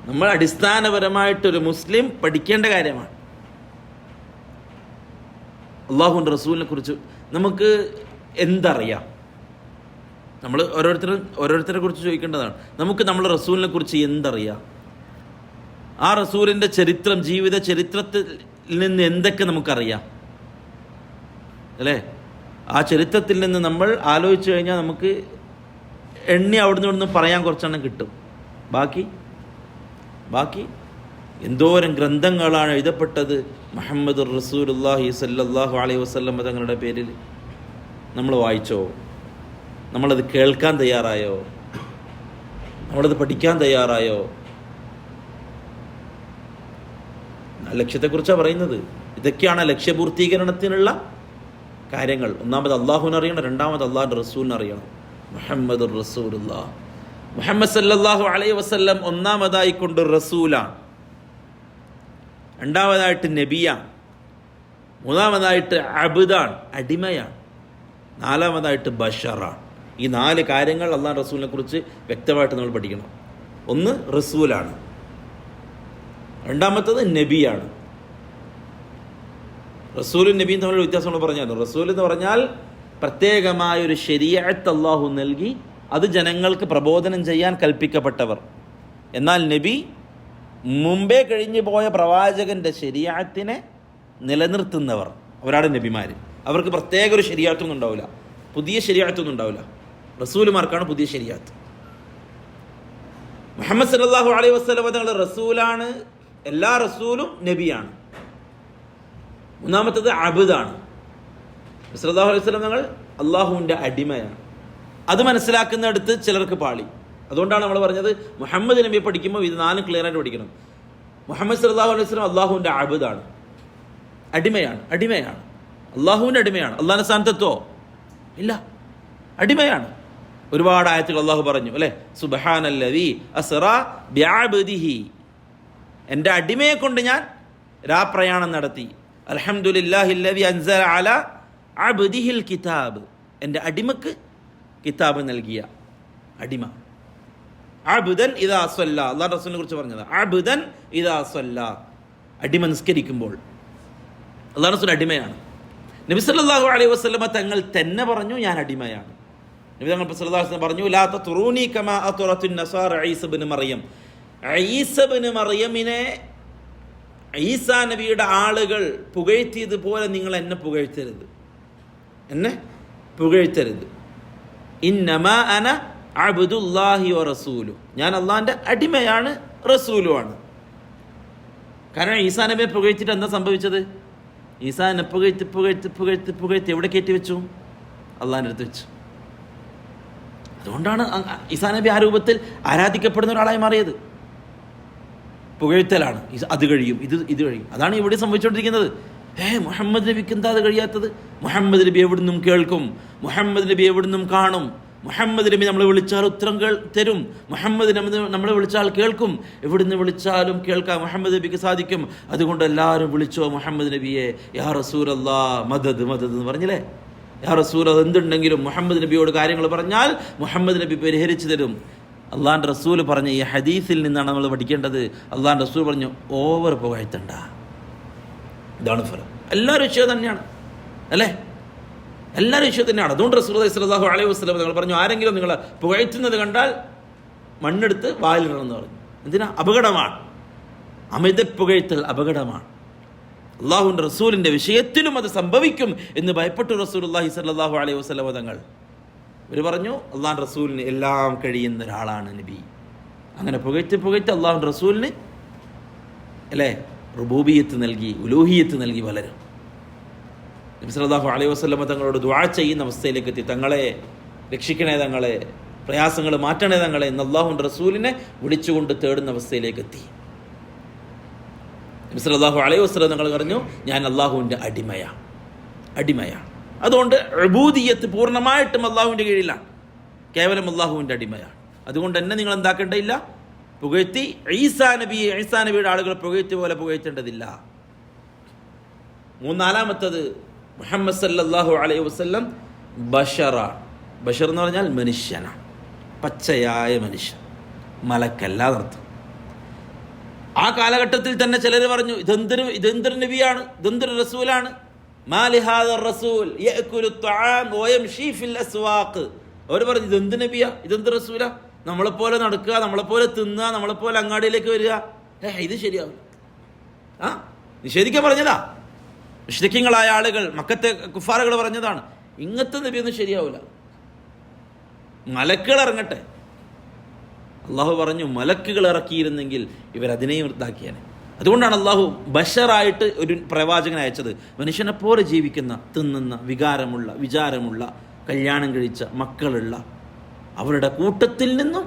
Speaker 1: നമ്മൾ അടിസ്ഥാനപരമായിട്ടൊരു മുസ്ലിം പഠിക്കേണ്ട കാര്യമാണ്. അള്ളാഹുവിൻ്റെ റസൂലിനെ കുറിച്ച് നമുക്ക് എന്തറിയാം? നമ്മൾ ഓരോരുത്തരെ കുറിച്ച് ചോദിക്കേണ്ടതാണ്. നമുക്ക് നമ്മുടെ റസൂലിനെ കുറിച്ച് എന്തറിയാം? ആ റസൂലിൻ്റെ ചരിത്രം, ജീവിത ചരിത്രത്തിൽ നിന്ന് എന്തൊക്കെ നമുക്കറിയാം അല്ലേ? ആ ചരിത്രത്തിൽ നിന്ന് നമ്മൾ ആലോചിച്ച് കഴിഞ്ഞാൽ നമുക്ക് എണ്ണി അവിടുന്ന് ഇവിടുന്ന് പറയാൻ കുറച്ചെണ്ണം കിട്ടും. ബാക്കി എന്തോരം ഗ്രന്ഥങ്ങളാണ് എഴുതപ്പെട്ടത് മുഹമ്മദുർ റസൂലുള്ളാഹി സ്വല്ലല്ലാഹു അലൈഹി വസല്ലം തങ്ങളുടെ പേരിൽ. നമ്മൾ വായിച്ചോ? നമ്മളത് കേൾക്കാൻ തയ്യാറായോ? നമ്മളത് പഠിക്കാൻ തയ്യാറായോ? ലക്ഷ്യത്തെക്കുറിച്ചാണ് പറയുന്നത്. ഇതൊക്കെയാണ് ലക്ഷ്യപൂർത്തീകരണത്തിനുള്ള കാര്യങ്ങൾ. ഒന്നാമത് അള്ളാഹുവിനെ അറിയണം, രണ്ടാമത് അള്ളാഹുവിൻ്റെ റസൂലിനെ അറിയണം. മുഹമ്മദുർ റസൂലുള്ളാഹ്, മുഹമ്മദ് സല്ലല്ലാഹു അലൈഹി വസല്ലം ഒന്നാമതായിക്കൊണ്ട് റസൂലാണ്, രണ്ടാമതായിട്ട് നബിയാണ്, മൂന്നാമതായിട്ട് അബ്ദാണ്, അടിമയാണ്, നാലാമതായിട്ട് ബഷറാണ്. ഈ 4 കാര്യങ്ങൾ അള്ളാഹു റസൂലിനെ കുറിച്ച് വ്യക്തമായിട്ട് നമ്മൾ പഠിക്കണം. ഒന്ന് റസൂലാണ്, രണ്ടാമത്തത് നബിയാണ്. റസൂലും നബിയും തമ്മിലുള്ള വ്യത്യാസം നമ്മൾ പറഞ്ഞായിരുന്നു. റസൂൽ എന്ന് പറഞ്ഞാൽ പ്രത്യേകമായൊരു ശരീഅത്ത് അള്ളാഹു നൽകി അത് ജനങ്ങൾക്ക് പ്രബോധനം ചെയ്യാൻ കൽപ്പിക്കപ്പെട്ടവർ. എന്നാൽ നബി മുമ്പേ കഴിഞ്ഞു പോയ പ്രവാചകൻ്റെ ശരീഅത്തിനെ നിലനിർത്തുന്നവർ, അവരാണ് നബിമാർ. അവർക്ക് പ്രത്യേക ഒരു ശരീഅത്തൊന്നും ഉണ്ടാവില്ല, പുതിയ ശരീഅത്തൊന്നും ഉണ്ടാവില്ല. റസൂലുമാർക്കാണ് പുതിയ ശരീഅത്ത്. മുഹമ്മദ് സല്ലല്ലാഹു അലൈഹി വസല്ലം തങ്ങൾ റസൂലാണ്, എല്ലാ റസൂലും നബിയാണ്. മൂന്നാമത്തത് അബ്ദാണ്. സല്ലല്ലാഹു അലൈഹി വസല്ലം തങ്ങൾ അള്ളാഹുവിൻ്റെ അടിമയാണ്. അത് മനസ്സിലാക്കുന്നിടത്ത് ചിലർക്ക് പാളി. അതുകൊണ്ടാണ് നമ്മൾ പറഞ്ഞത് മുഹമ്മദ് നബിയെ പഠിക്കുമ്പോൾ ഇത് 4 ക്ലിയർ ആയിട്ട് പഠിക്കണം. മുഹമ്മദ് സല്ലല്ലാഹു അലൈഹി വസല്ലം അള്ളാഹുവിൻ്റെ അബ്ദാണ്, അടിമയാണ്. അള്ളാഹുവിൻ്റെ അടിമയാണ്. അള്ളാഹിൻ്റെ സ്ഥാനത്തെത്തോ? ഇല്ല, അടിമയാണ്. ഒരുപാട് ആയത്തുകൾ അള്ളാഹു പറഞ്ഞു അല്ലേ? സുബ്ഹാനല്ലദീ അസ്റാ ബിഅബ്ദിഹി, എൻ്റെ അടിമയെ കൊണ്ട് ഞാൻ രാപ്രയാണം നടത്തി. അൽഹംദുലില്ലാഹില്ലദീ അൻസല അലാ അബ്ദിഹിൽ കിതാബ്, എൻ്റെ അടിമക്ക് കിതാബ് നൽകിയ അടിമ. അബ്ദൻ ഇദാ സല്ല, അല്ലാഹു റസൂലിനെ കുറിച്ച് പറഞ്ഞത് അബ്ദൻ ഇദാ സല്ല, അടിമ നിസ്കരിക്കുമ്പോൾ. അല്ലാഹു റസൂൽ അടിമയാണ്. നബി സല്ലല്ലാഹു അലൈഹി വസല്ലമ തങ്ങൾ തന്നെ പറഞ്ഞു ഞാൻ അടിമയാണ്. നബി തങ്ങൾ സല്ലല്ലാഹു അലൈഹി വസല്ലം പറഞ്ഞു ലാ തതുറൂനി കമാ അത്റത്തുൻ നസാറ ഈസ ഇബ്നു മറിയം, ഈസ ഇബ്നു മറിയമിനെ ഈസാ നബിയുടെ ആളുകൾ പുകഴ്ത്തിയതുപോലെ നിങ്ങൾ എന്നെ പുകഴ്ത്തരുത്. ഇന്നമാ അന അബ്ദുല്ലാഹി വ റസൂലു, ഞാൻ അള്ളാഹിൻ്റെ അടിമയാണ്, റസൂലുമാണ്. കാരണം ഈസാ നബിയെ പുകഴ്ത്തിയിട്ട് എന്താ സംഭവിച്ചത്? ഈസാനെ പുകഴ്ത്തി എവിടെ കയറ്റി വെച്ചു? അള്ളാഹിൻ്റെ അടുത്ത് വെച്ചു. അതുകൊണ്ടാണ് ഈസാ നബി ആ രൂപത്തിൽ ആരാധിക്കപ്പെടുന്ന ഒരാളായി മാറിയത്. പുകഴ്ത്തലാണ്. അത് കഴിയും, ഇത് കഴിയും. അതാണ് ഇവിടെ സംഭവിച്ചുകൊണ്ടിരിക്കുന്നത്. മുഹമ്മദ് നബിക്ക് എന്താ അത് കഴിയാത്തത്? മുഹമ്മദ് നബി എവിടുന്നും കേൾക്കും, മുഹമ്മദ് നബി എവിടുന്നും കാണും, മുഹമ്മദ് നബി നമ്മളെ വിളിച്ചാൽ ഉത്തരം തരും, മുഹമ്മദ് നബി നമ്മളെ വിളിച്ചാൽ കേൾക്കും, എവിടുന്ന് വിളിച്ചാലും കേൾക്കാൻ മുഹമ്മദ് നബിക്ക് സാധിക്കും. അതുകൊണ്ട് എല്ലാവരും വിളിച്ചോ മുഹമ്മദ് നബിയെ, യാ റസൂലല്ലാഹ് മദദ് എന്ന് പറഞ്ഞില്ലേ? യാ റസൂൽ, എന്തുണ്ടെങ്കിലും മുഹമ്മദ് നബിയോട് കാര്യങ്ങൾ പറഞ്ഞാൽ മുഹമ്മദ് നബി പരിഹരിച്ചു തരും. അള്ളാഹിൻ്റെ റസൂൽ പറഞ്ഞ ഈ ഹദീസിൽ നിന്നാണ് നമ്മൾ പഠിക്കേണ്ടത്. അള്ളാഹിൻ്റെ റസൂൽ പറഞ്ഞു ഓവർ പുകഴ്ത്തണ്ട. ഇതാണ് ഫലം. എല്ലാവരും വിഷയം തന്നെയാണ് അല്ലേ? എല്ലാവരും വിഷയം തന്നെയാണ്. അതുകൊണ്ട് റസൂലുള്ളാഹി സ്വല്ലല്ലാഹു അലൈഹി വസല്ലം നിങ്ങൾ പറഞ്ഞു ആരെങ്കിലും നിങ്ങളെ പുകഴ്ത്തുന്നത് കണ്ടാൽ മണ്ണെടുത്ത് വായിലിടണമെന്ന് പറഞ്ഞു. എന്തിനാ? അപകടമാണ്. അമിത പുകഴ്ത്തൽ അപകടമാണ്. അള്ളാഹുവിൻ്റെ റസൂലിൻ്റെ വിഷയത്തിലും അത് സംഭവിക്കും എന്ന് ഭയപ്പെട്ടു റസൂലുള്ളാഹി സ്വല്ലല്ലാഹു അലൈഹി വസല്ലം തങ്ങൾ. ഇവർ പറഞ്ഞു അള്ളാഹുവിൻ്റെ റസൂലിന് എല്ലാം കഴിയുന്ന ഒരാളാണ് നബി. അങ്ങനെ പുകഴ്ത്തി അള്ളാഹുവിൻ്റെ റസൂലിന് അല്ലേ റുബൂബിയത്ത് നൽകി, ഉലൂഹിയത്ത് നൽകി പലരും. നബി സല്ലല്ലാഹു അലൈഹി വസല്ലം തങ്ങളോട് ദുആ ചെയ്യുന്ന അവസ്ഥയിലേക്ക് എത്തി. തങ്ങളെ രക്ഷിക്കണേ, തങ്ങളെ പ്രയാസങ്ങൾ മാറ്റണേ തങ്ങളെ എന്ന് അള്ളാഹുവിൻ്റെ റസൂലിനെ വിളിച്ചുകൊണ്ട് തേടുന്ന അവസ്ഥയിലേക്ക് എത്തി. നബി സല്ലല്ലാഹു അലൈഹി വസല്ലം തങ്ങൾ പറഞ്ഞു ഞാൻ അള്ളാഹുവിൻ്റെ അടിമയാണ്. അതുകൊണ്ട് ഉബൂദിയത്ത് പൂർണ്ണമായിട്ടും അള്ളാഹുവിൻ്റെ കീഴിലാണ്, കേവലം അള്ളാഹുവിൻ്റെ അടിമയാണ്. അതുകൊണ്ട് എന്നെ നിങ്ങൾ എന്താക്കേണ്ടതില്ല, പുകഴ്ത്തി ഈസാ നബിയുടെ ആളുകൾ പുകഴ്ത്തി പോലെ പുകഴ്ത്തേണ്ടതില്ല. നാലാമത്തത് മുഹമ്മദ് സല്ലല്ലാഹു അലൈഹി വസല്ലം ബഷറാണ്. ബഷർ എന്ന് പറഞ്ഞാൽ മനുഷ്യനാണ്, പച്ചയായ മനുഷ്യൻ, മലക്കല്ല എന്നർത്ഥം. ആ കാലഘട്ടത്തിൽ തന്നെ ചിലർ പറഞ്ഞു, ഇതെന്തൊരു നബിയാണ്, ഇതെന്തൊരു റസൂലാണ്. അവർ പറഞ്ഞു, ഇതെന്ത് നബിയാ, ഇതെന്ത് റസൂലാ, നമ്മളെപ്പോലെ നടക്കുക, നമ്മളെപ്പോലെ തിന്നുക, നമ്മളെപ്പോലെ അങ്ങാടിയിലേക്ക് വരിക. ഇത് ശരിയാവില്ല. നിഷേധിക്കാൻ പറഞ്ഞതാ. മുശ്രിക്കീങ്ങളായ ആളുകൾ, മക്കത്തെ കുഫാറുകൾ പറഞ്ഞതാണ്, ഇങ്ങനത്തെ നബിയൊന്നും ശരിയാവില്ല, മലക്കുകൾ ഇറങ്ങട്ടെ. അള്ളാഹു പറഞ്ഞു, മലക്കുകൾ ഇറക്കിയിരുന്നെങ്കിൽ ഇവരതിനെയും ഇതാക്കിയാനെ. അതുകൊണ്ടാണ് അള്ളാഹു ബഷറായിട്ട് ഒരു പ്രവാചകനെ അയച്ചത്. മനുഷ്യനെപ്പോലെ ജീവിക്കുന്ന, തിന്നുന്ന, വികാരമുള്ള, വിചാരമുള്ള, കല്യാണം കഴിച്ച മക്കളുള്ള അവരുടെ കൂട്ടത്തിൽ നിന്നും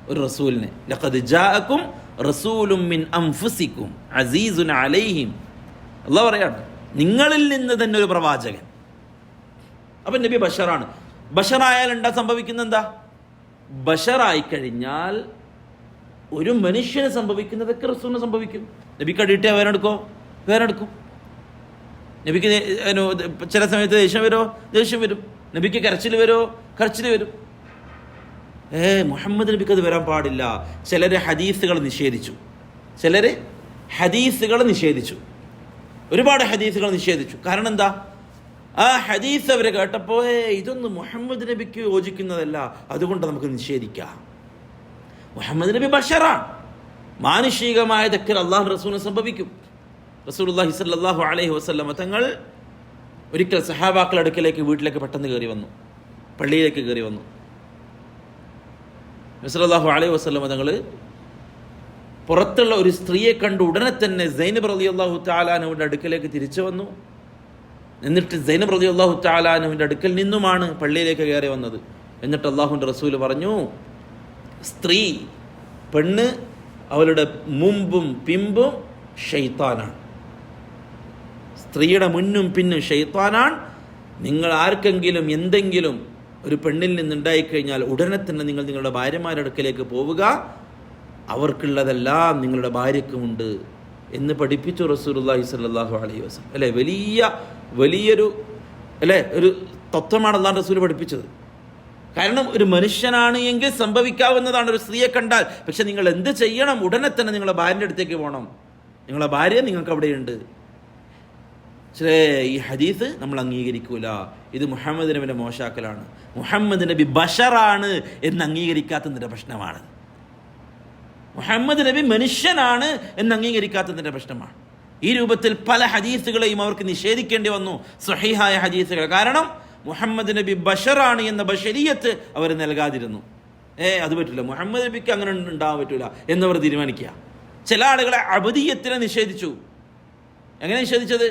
Speaker 1: ഒരു റസൂലിനെ. ലഖദ് ജാഅക്കും റസൂലും മിൻ അൻഫുസിക്കും അസീസുൻ അലൈഹിം. അള്ളാഹു പറയാണ്, നിങ്ങളിൽ നിന്ന് തന്നെ ഒരു പ്രവാചകൻ. അപ്പം നബി ബഷറാണ്. ബഷറായാൽ എന്താ സംഭവിക്കുന്നത്? എന്താ? ബഷറായി കഴിഞ്ഞാൽ ഒരു മനുഷ്യന് സംഭവിക്കുന്നതൊക്കെ റസൂലിന് സംഭവിക്കും. നബിക്ക് അടിയിട്ടേ വേറെടുക്കും. നബിക്ക് ചില സമയത്ത് ദേഷ്യം വരും. നബിക്ക് കരച്ചിൽ വരും. മുഹമ്മദ് നബിക്ക് അത് വരാൻ പാടില്ല. ചിലര് ഹദീസുകൾ നിഷേധിച്ചു. ഒരുപാട് ഹദീസുകൾ നിഷേധിച്ചു. കാരണം എന്താ? ആ ഹദീസ് അവർ കേട്ടപ്പോൾ ഇതൊന്നും മുഹമ്മദ് നബിക്ക് യോജിക്കുന്നതല്ല, അതുകൊണ്ട് നമുക്ക് നിഷേധിക്കാം. മുഹമ്മദ് നബി ബഷറാണ്. മാനുഷികമായതൊക്കെ അള്ളാഹു റസൂലിന് സംഭവിക്കും. റസൂലുള്ളാഹി സ്വല്ലല്ലാഹു അലൈഹി വസല്ലം തങ്ങൾ ഒരിക്കൽ സഹാബാക്കളുടെ അടുക്കലേക്ക് വീട്ടിലേക്ക് പെട്ടെന്ന് കയറി വന്നു, പള്ളിയിലേക്ക് കയറി വന്നു. സല്ലല്ലാഹു അലൈഹി വസല്ലം തങ്ങൾ പുറത്തുള്ള ഒരു സ്ത്രീയെ കണ്ട് ഉടനെ തന്നെ സൈനബ് റളിയല്ലാഹു തആല അൻഹയുടെ അടുക്കലേക്ക് തിരിച്ചു വന്നു. എന്നിട്ട് സൈനബ് റളിയല്ലാഹു തആല അൻഹയുടെ അടുക്കൽ നിന്നുമാണ് പള്ളിയിലേക്ക് കയറി വന്നത്. എന്നിട്ട് അള്ളാഹുവിൻ്റെ റസൂൽ പറഞ്ഞു, സ്ത്രീ, പെണ്ണ്, അവളുടെ മുമ്പും പിമ്പും ശൈത്താനാണ്. സ്ത്രീയുടെ മുന്നും പിന്നും ശൈത്താനാണ്. നിങ്ങൾ ആർക്കെങ്കിലും എന്തെങ്കിലും ഒരു പെണ്ണിൽ നിന്നുണ്ടായിക്കഴിഞ്ഞാൽ ഉടനെ തന്നെ നിങ്ങൾ നിങ്ങളുടെ ഭാര്യമാരുടെ അടുക്കലേക്ക് പോവുക, അവർക്കുള്ളതെല്ലാം നിങ്ങളുടെ ഭാര്യക്കുമുണ്ട് എന്ന് പഠിപ്പിച്ചു റസൂലുള്ളാഹി സ്വല്ലല്ലാഹു അലൈഹി വസല്ലം. അല്ലേ, വലിയൊരു ഒരു തത്വമാണ് അല്ലാഹു റസൂൽ പഠിപ്പിച്ചത്. കാരണം ഒരു മനുഷ്യനാണ് എങ്കിൽ സംഭവിക്കാവുന്നതാണ് ഒരു സ്ത്രീയെ കണ്ടാൽ. പക്ഷെ നിങ്ങൾ എന്ത് ചെയ്യണം? ഉടനെ തന്നെ നിങ്ങളുടെ ഭാര്യൻ്റെ അടുത്തേക്ക് പോകണം. നിങ്ങളുടെ ഭാര്യ നിങ്ങൾക്ക് അവിടെയുണ്ട്. ഈ ഹദീസ് നമ്മൾ അംഗീകരിക്കൂല, ഇത് മുഹമ്മദ് നബിയുടെ മോശാക്കലാണ്. മുഹമ്മദ് നബി ബഷറാണ് എന്ന് അംഗീകരിക്കാത്തതിൻ്റെ പ്രശ്നമാണ്. മുഹമ്മദ് നബി മനുഷ്യനാണ് എന്ന് അംഗീകരിക്കാത്തതിൻ്റെ പ്രശ്നമാണ്. ഈ രൂപത്തിൽ പല ഹദീസുകളെയും അവർക്ക് നിഷേധിക്കേണ്ടി വന്നു, സ്വഹീഹായ ഹദീസുകൾ. കാരണം മുഹമ്മദ് നബി ബഷറാണ് എന്ന ബഷരിയത്ത് അവർ നൽകാതിരുന്നു. അത് പറ്റില്ല, മുഹമ്മദ് നബിക്ക് അങ്ങനെ ഉണ്ടാവാൻ പറ്റില്ല എന്നവർ തീരുമാനിക്കുക. ചില ആളുകളെ അബദിയത്തിനെ നിഷേധിച്ചു. എങ്ങനെ നിഷേധിച്ചത്?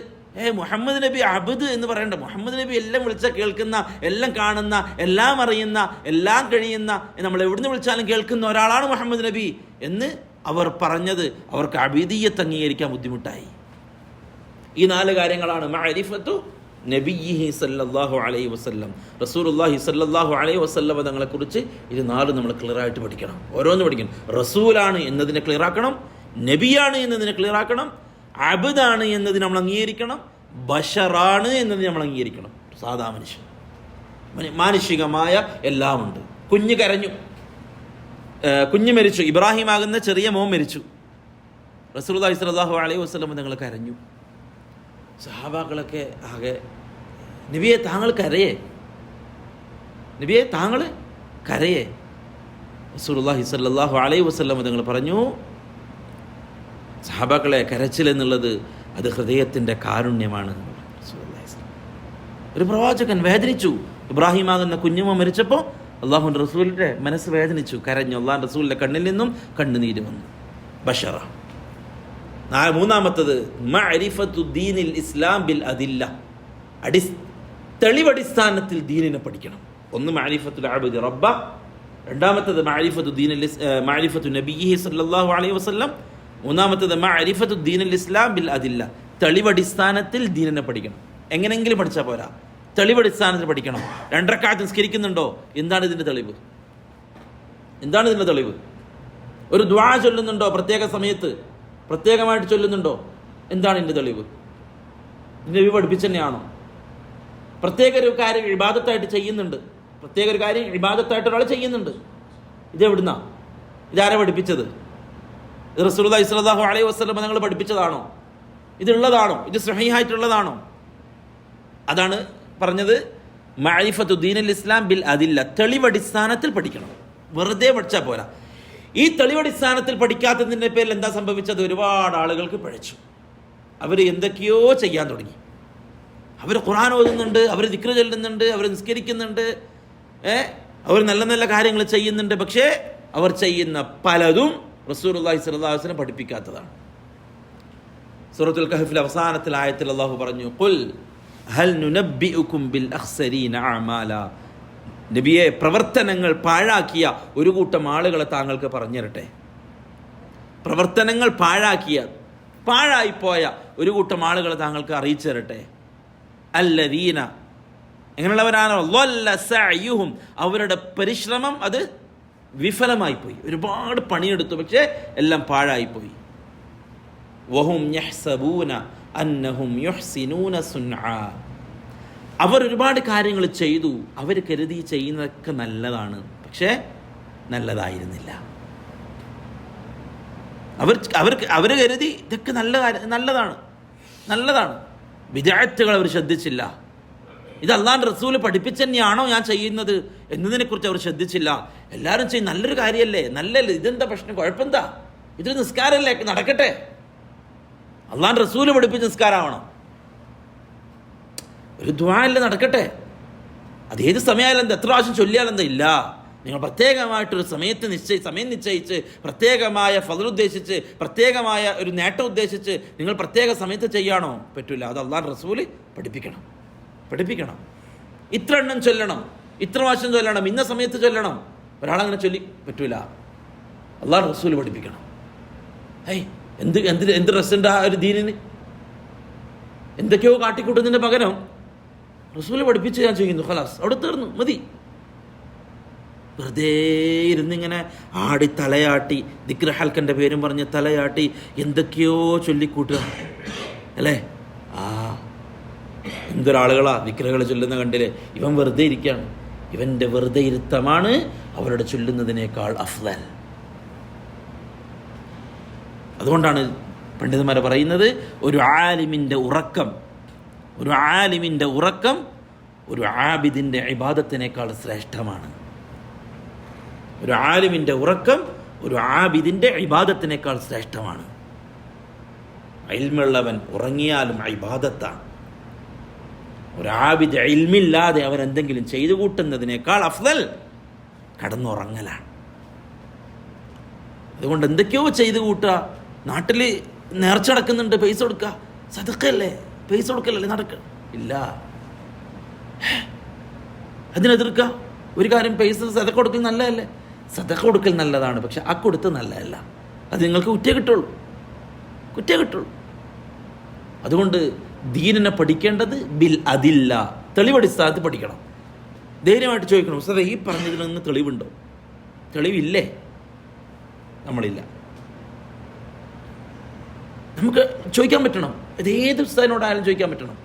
Speaker 1: മുഹമ്മദ് നബി അബദ് എന്ന് പറയണ്ട. മുഹമ്മദ് നബി എല്ലാം വിളിച്ചാൽ കേൾക്കുന്ന, എല്ലാം കാണുന്ന, എല്ലാം അറിയുന്ന, എല്ലാം കഴിയുന്ന, നമ്മൾ എവിടുന്ന് വിളിച്ചാലും കേൾക്കുന്ന ഒരാളാണ് മുഹമ്മദ് നബി എന്ന് അവർ പറഞ്ഞത് അവർക്ക് അബദിയത്ത് അംഗീകരിക്കാൻ ബുദ്ധിമുട്ടായി. ഈ 4 കാര്യങ്ങളാണ് മഅരിഫത്തു നബിയിഹി സല്ലല്ലാഹു അലൈഹി വസല്ലം. റസൂലുള്ളാഹി സല്ലല്ലാഹു അലൈഹി വസല്ലം തങ്ങളെക്കുറിച്ച് ഇത് 4 നമ്മൾ ക്ലിയറായിട്ട് പഠിക്കണം. ഓരോന്ന് പഠിക്കണം. റസൂലാണ് എന്നതിനെ ക്ലിയറാക്കണം, നബിയാണ് എന്നതിനെ ക്ലിയറാക്കണം, അബ്ദാണ് എന്നതിന് നമ്മൾ അംഗീകരിക്കണം, ബഷറാണ് എന്നതിന് നമ്മൾ അംഗീകരിക്കണം. സാധാ മനുഷ്യൻ, മാനുഷികമായ എല്ലാം ഉണ്ട്. കുഞ്ഞ് കരഞ്ഞു, കുഞ്ഞ് മരിച്ചു, ഇബ്രാഹിം ആകുന്ന ചെറിയ മോൻ മരിച്ചു. റസൂലുള്ളാഹി സ്വല്ലല്ലാഹു അലൈഹി വസല്ലം തങ്ങൾ കരഞ്ഞു. സഹാബാക്കളൊക്കെ ആകെ, നബിയെ താങ്കൾ കരയേ, നബിയെ താങ്കൾ കരയേ? റസൂലുള്ളാഹി സ്വല്ലല്ലാഹു അലൈഹി വസല്ലം തങ്ങൾ പറഞ്ഞു, സഹാബാക്കളെ, കരച്ചിൽ എന്നുള്ളത് അത് ഹൃദയത്തിൻ്റെ കാരുണ്യമാണ്. ഒരു പ്രവാചകൻ വേദനിച്ചു. ഇബ്രാഹിം ആകുന്ന കുഞ്ഞുമ മരിച്ചപ്പോൾ അള്ളാഹുവിൻ്റെ റസൂലിൻ്റെ മനസ്സ് വേദനിച്ചു, കരഞ്ഞു. അള്ളാഹുവിൻ്റെ റസൂലിൻ്റെ കണ്ണിൽ നിന്നും കണ്ണുനീര് വന്നു. ബഷറ. 3-ാമത്തത് മഅരിഫത്തു ദീനിൽ ഇസ്ലാം ബിൽ അദില്ല. തെളിവടിസ്ഥാനത്തിൽ ദീനിനെ പഠിക്കണം. ഒന്ന് മഅരിഫത്തുൽ അബ്ദി റബ്ബ, രണ്ടാമത്തത് മഅരിഫത്തു നബിയിഹി സല്ലല്ലാഹു അലൈഹി വസല്ലം, മൂന്നാമത്തത് മഅരിഫത്തു ദീനിൽ ഇസ്ലാം ബിൽ അദില്ല. തെളിവടിസ്ഥാനത്തിൽ ദീനിനെ പഠിക്കണം. എങ്ങനെങ്കിലും പഠിച്ചാൽ പോരാ, തെളിവടിസ്ഥാനത്തിൽ പഠിക്കണം. 2 റക്അത്ത് നിസ്കരിക്കുന്നുണ്ടോ? എന്താണ് ഇതിൻ്റെ തെളിവ്? എന്താണ് ഇതിൻ്റെ തെളിവ്? ഒരു ദുആ ചൊല്ലുന്നുണ്ടോ? പ്രത്യേക സമയത്ത് പ്രത്യേകമായിട്ട് ചൊല്ലുന്നുണ്ടോ? എന്താണ് ഇതിൻ്റെ തെളിവ്? നബി പഠിപ്പിച്ചു തന്നെയാണോ? പ്രത്യേക ഒരു കാര്യം ഇബാദത്തായിട്ട് ചെയ്യുന്നുണ്ട്, പ്രത്യേക ഒരു കാര്യം ഇബാദത്തായിട്ട് ഒരാൾ ചെയ്യുന്നുണ്ട്, ഇതെവിടുന്നാ? ഇതാരാ പഠിപ്പിച്ചത്? ഇത് റസൂലുള്ളാഹി സ്വല്ലല്ലാഹു അലൈഹി വസല്ലം നിങ്ങൾ പഠിപ്പിച്ചതാണോ? ഇതുള്ളതാണോ? ഇത് സ്വഹീഹായിട്ടുള്ളതാണോ? അതാണ് പറഞ്ഞത് മഅരിഫത്തു ദീനുൽ ഇസ്ലാം ബിൽ അദില്ല. തെളിവടിസ്ഥാനത്തിൽ പഠിക്കണം, വെറുതെ പഠിച്ചാൽ പോരാ. ഈ തെളിവടിസ്ഥാനത്തിൽ പഠിക്കാത്തതിൻ്റെ പേരിൽ എന്താ സംഭവിച്ചത്? ഒരുപാട് ആളുകൾക്ക് പിഴച്ചു. അവർ എന്തൊക്കെയോ ചെയ്യാൻ തുടങ്ങി. അവർ ഖുർആൻ ഓതുന്നുണ്ട്, അവർ ദിക്ർ ചൊല്ലുന്നുണ്ട്, അവർ നിസ്കരിക്കുന്നുണ്ട്, അവർ നല്ല നല്ല കാര്യങ്ങൾ ചെയ്യുന്നുണ്ട്. പക്ഷേ അവർ ചെയ്യുന്ന പലതും റസൂലുള്ളാഹി സ്വല്ലല്ലാഹു അലൈഹി വസല്ലം പഠിപ്പിക്കാത്തതാണ്. സൂറത്തുൽ കഹ്ഫിലെ അവസാനത്തിൽ ആയത്തിൽ അല്ലാഹു പറഞ്ഞു, ഖുൽ ഹൽ നുനബ്ബിഉകും ബിൽ അഖ്സരീന അഅമാല. നബിയെ, പ്രവർത്തനങ്ങൾ പാഴാക്കിയ ഒരു കൂട്ടം ആളുകളെ താങ്കൾക്ക് പറഞ്ഞു തരട്ടെ. പ്രവർത്തനങ്ങൾ പാഴായിപ്പോയ ഒരു കൂട്ടം ആളുകളെ താങ്കൾക്ക് അറിയിച്ചു തരട്ടെ. അല്ലദീന, എങ്ങനെയുള്ളവരാണോ? ളല്ല സഅയുഹും, അവരുടെ പരിശ്രമം അത് വിഫലമായി പോയി. ഒരുപാട് പണിയെടുത്തു, പക്ഷേ എല്ലാം പാഴായിപ്പോയി. വഹും യഹ്സബൂന അന്നഹും യുഹ്സിനൂന സുൻആ, അവർ ഒരുപാട് കാര്യങ്ങൾ ചെയ്തു, അവർ കരുതി ചെയ്യുന്നതൊക്കെ നല്ലതാണ്, പക്ഷേ നല്ലതായിരുന്നില്ല. അവർ കരുതി ഇതൊക്കെ നല്ലതാണ്. ബിദ്അത്തുകൾ അവർ ശ്രദ്ധിച്ചില്ല. ഇത് അല്ലാഹുവിന്റെ റസൂൽ പഠിപ്പിച്ചു തന്നെയാണോ ഞാൻ ചെയ്യുന്നത് എന്നതിനെക്കുറിച്ച് അവർ ശ്രദ്ധിച്ചില്ല. എല്ലാവരും ചെയ്യും, നല്ലൊരു കാര്യമല്ലേ, നല്ലല്ലേ, ഇതെന്താ പ്രശ്നം, കുഴപ്പമെന്താ, ഇതൊരു നിസ്കാരമല്ലേ, നടക്കട്ടെ. അല്ലാഹുവിന്റെ റസൂൽ പഠിപ്പിച്ച നിസ്കാരമാവണം, ഒരു ദുആഅല്ലേ, നടക്കട്ടെ. അതേത് സമയമായാലും എത്ര പ്രാവശ്യം ചൊല്ലിയാലെന്താ? ഇല്ല, നിങ്ങൾ പ്രത്യേകമായിട്ടൊരു സമയം നിശ്ചയിച്ച് പ്രത്യേകമായ ഫള് ഉദ്ദേശിച്ച് പ്രത്യേകമായ ഒരു നേട്ടം ഉദ്ദേശിച്ച് നിങ്ങൾ പ്രത്യേക സമയത്ത് ചെയ്യാണോ? പറ്റൂല. അത് അല്ലാഹുവിന്റെ റസൂൽ പഠിപ്പിക്കണം. ഇത്ര എണ്ണം ചൊല്ലണം, ഇത്ര പ്രാവശ്യം ചൊല്ലണം, ഇന്ന സമയത്ത് ചൊല്ലണം. ഒരാളങ്ങനെ ചൊല്ലി പറ്റൂല. അല്ലാഹുവിന്റെ റസൂൽ പഠിപ്പിക്കണം. എന്ത് റെസ്റ്റുണ്ട് ആ ഒരു ദീനിന്? എന്തൊക്കെയോ കാട്ടിക്കൂട്ടുന്നതിൻ്റെ പകരം റസൂൽ പഠിപ്പിച്ച് ഞാൻ ചെയ്യുന്നു, ഖലാസ്, അവിടെ തീർന്നു, മതി. വെറുതെ ഇരുന്നിങ്ങനെ ആടി തലയാട്ടി, ദിക്ർ ഹൽക്കൻ്റെ പേരും പറഞ്ഞ് തലയാട്ടി എന്തൊക്കെയോ ചൊല്ലിക്കൂട്ടുക അല്ലേ? എന്തൊരാളുകളാ ദിക്റുകൾ ചൊല്ലുന്ന കണ്ടില്ലേ? ഇവൻ വെറുതെ ഇരിക്കുകയാണ്. ഇവൻ്റെ വെറുതെ ഇരുത്തമാണ് അവരുടെ ചൊല്ലുന്നതിനേക്കാൾ അഫ്ളൽ. അതുകൊണ്ടാണ് പണ്ഡിതന്മാരെ പറയുന്നത്, ഒരു ആലിമിൻ്റെ ഉറക്കം ഒരു ആബിദിൻ്റെ ഇബാദത്തിനേക്കാൾ ശ്രേഷ്ഠമാണ്. ഒരു ആലിമിൻ്റെ ഉറക്കം ഒരു ആബിദിൻ്റെ ഇബാദത്തിനേക്കാൾ ശ്രേഷ്ഠമാണ്. ഇൽമുള്ളവൻ ഉറങ്ങിയാലും ഇബാദത്താണ്. ഒരു ആബിദ് ഇൽമില്ലാതെ അവൻ എന്തെങ്കിലും ചെയ്തു കൂട്ടുന്നതിനേക്കാൾ അഫ്ളൽ കടന്നുറങ്ങലാണ്. അതുകൊണ്ട് എന്തൊക്കെയോ ചെയ്തു കൂട്ടുക, നാട്ടിൽ നേർച്ച നടക്കുന്നുണ്ട്, പൈസ കൊടുക്കുക, സദഖയല്ലേ, പൈസ കൊടുക്കലല്ലേ നടക്കുക? ഇല്ല, അതിനെതിർക്കുക. ഒരു കാര്യം, പൈസ സദഖ കൊടുക്കൽ നല്ലതല്ലേ? സദഖ കൊടുക്കൽ നല്ലതാണ്, പക്ഷെ ആ കൊടുത്ത് നല്ലതല്ല. അത് നിങ്ങൾക്ക് കുറ്റേ കിട്ടുള്ളൂ. അതുകൊണ്ട് ദീനിനെ പഠിക്കേണ്ടത് ബിൽ അതില്ല, തെളിവടിസ്ഥാനത്ത് പഠിക്കണം. ധൈര്യമായിട്ട് ചോദിക്കണം, ഉസ്താദേ ഈ പറഞ്ഞതിനൊന്ന് തെളിവുണ്ടോ? തെളിവില്ലേ? നമ്മളില്ല. നമുക്ക് ചോദിക്കാൻ പറ്റണം, ഏത് ഉസ്താദിനോടായാലും ചോദിക്കാൻ പറ്റണം,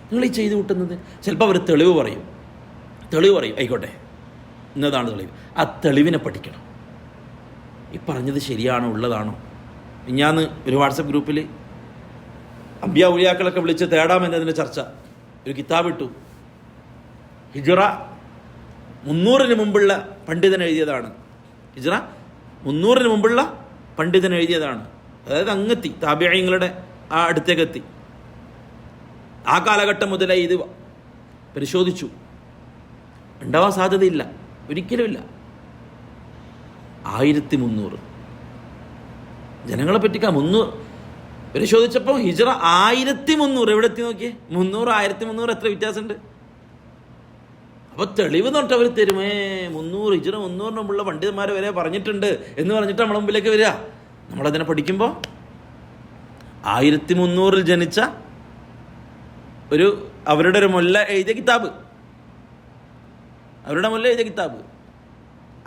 Speaker 1: നിങ്ങൾ ഈ ചെയ്തു കൂട്ടുന്നത്. ചിലപ്പോൾ അവർ തെളിവ് പറയും, ആയിക്കോട്ടെ, ഇന്നതാണ് തെളിവ്. ആ തെളിവിനെ പഠിക്കണം. ഈ പറഞ്ഞത് ശരിയാണോ, ഉള്ളതാണോ? ഞാൻ ഒരു വാട്സപ്പ് ഗ്രൂപ്പിൽ അമ്പിയ ഉലിയാക്കളൊക്കെ വിളിച്ച് തേടാമെന്നതിൻ്റെ ചർച്ച, ഒരു കിതാബ് ഇട്ടു. ഹിജ്റ 300 മുമ്പുള്ള പണ്ഡിതൻ എഴുതിയതാണ്. ഹിജ്റ 300 മുമ്പുള്ള പണ്ഡിതൻ എഴുതിയതാണ്. അതായത് അങ്ങെത്തി, താബിഈങ്ങളുടെ ആ അടുത്തേക്കെത്തി. ആ കാലഘട്ടം മുതലേ ഇത് പരിശോധിച്ചു. ഉണ്ടാവാൻ സാധ്യതയില്ല, ഒരിക്കലുമില്ല. 1300 ജനങ്ങളെ പറ്റിക്കാൻ 300 പരിശോധിച്ചപ്പോൾ ഹിജ്റ 1300. എവിടെ എത്തി നോക്കിയേ? 300 1300 എത്ര വ്യത്യാസമുണ്ട്? അപ്പോൾ തെളിവ് തൊട്ട് അവർ തരുമേ 300 ഹിജ്റ 300 മുമ്പുള്ള പണ്ഡിതന്മാർ വരെ പറഞ്ഞിട്ടുണ്ട് എന്ന് പറഞ്ഞിട്ട് നമ്മളെ മുമ്പിലേക്ക് വരിക. നമ്മളതിനെ പഠിക്കുമ്പോൾ 1300 ജനിച്ച അവരുടെ ഒരു മൊല്ല എഴുതിയ കിതാബ്,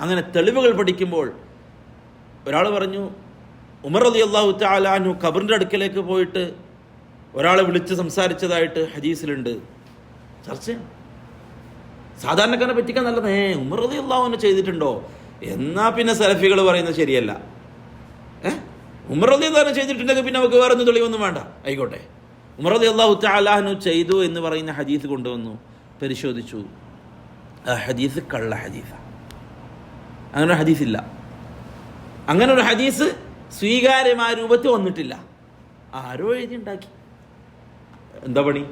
Speaker 1: അങ്ങനെ തെളിവുകൾ പഠിക്കുമ്പോൾ ഒരാൾ പറഞ്ഞു, ഉമർ റളിയല്ലാഹു തആല അൻഹു ഖബറിൻ്റെ അടുക്കലേക്ക് പോയിട്ട് ഒരാളെ വിളിച്ച് സംസാരിച്ചതായിട്ട് ഹദീസിലുണ്ട്. ചർച്ചയാണ്. സാധാരണക്കാരനെ പറ്റിക്കാൻ നല്ലത്. ഉമർ റളിയല്ലാഹു അൻഹു ചെയ്തിട്ടുണ്ടോ? എന്നാൽ പിന്നെ സലഫികൾ പറയുന്നത് ശരിയല്ല. ഉമർ റളിയല്ലാഹു അൻഹു ചെയ്തിട്ടുണ്ടെങ്കിൽ പിന്നെ നമുക്ക് വേറെ ഒന്നും തെളിവൊന്നും വേണ്ട. ആയിക്കോട്ടെ. ഉമർ റളിയല്ലാഹു തആല അൻഹു ചെയ്തു എന്ന് പറയുന്ന ഹദീസ് കൊണ്ടുവന്നു, പരിശോധിച്ചു. ആ ഹദീസ് കള്ള ഹദീസാണ്. അങ്ങനെ ഒരു ഹദീസില്ല. അങ്ങനെ ഒരു ഹദീസ് സ്വീകാര്യമായ രൂപത്തിൽ വന്നിട്ടില്ല. ആരോ എഴുതി ഉണ്ടാക്കി. എന്താ പണി?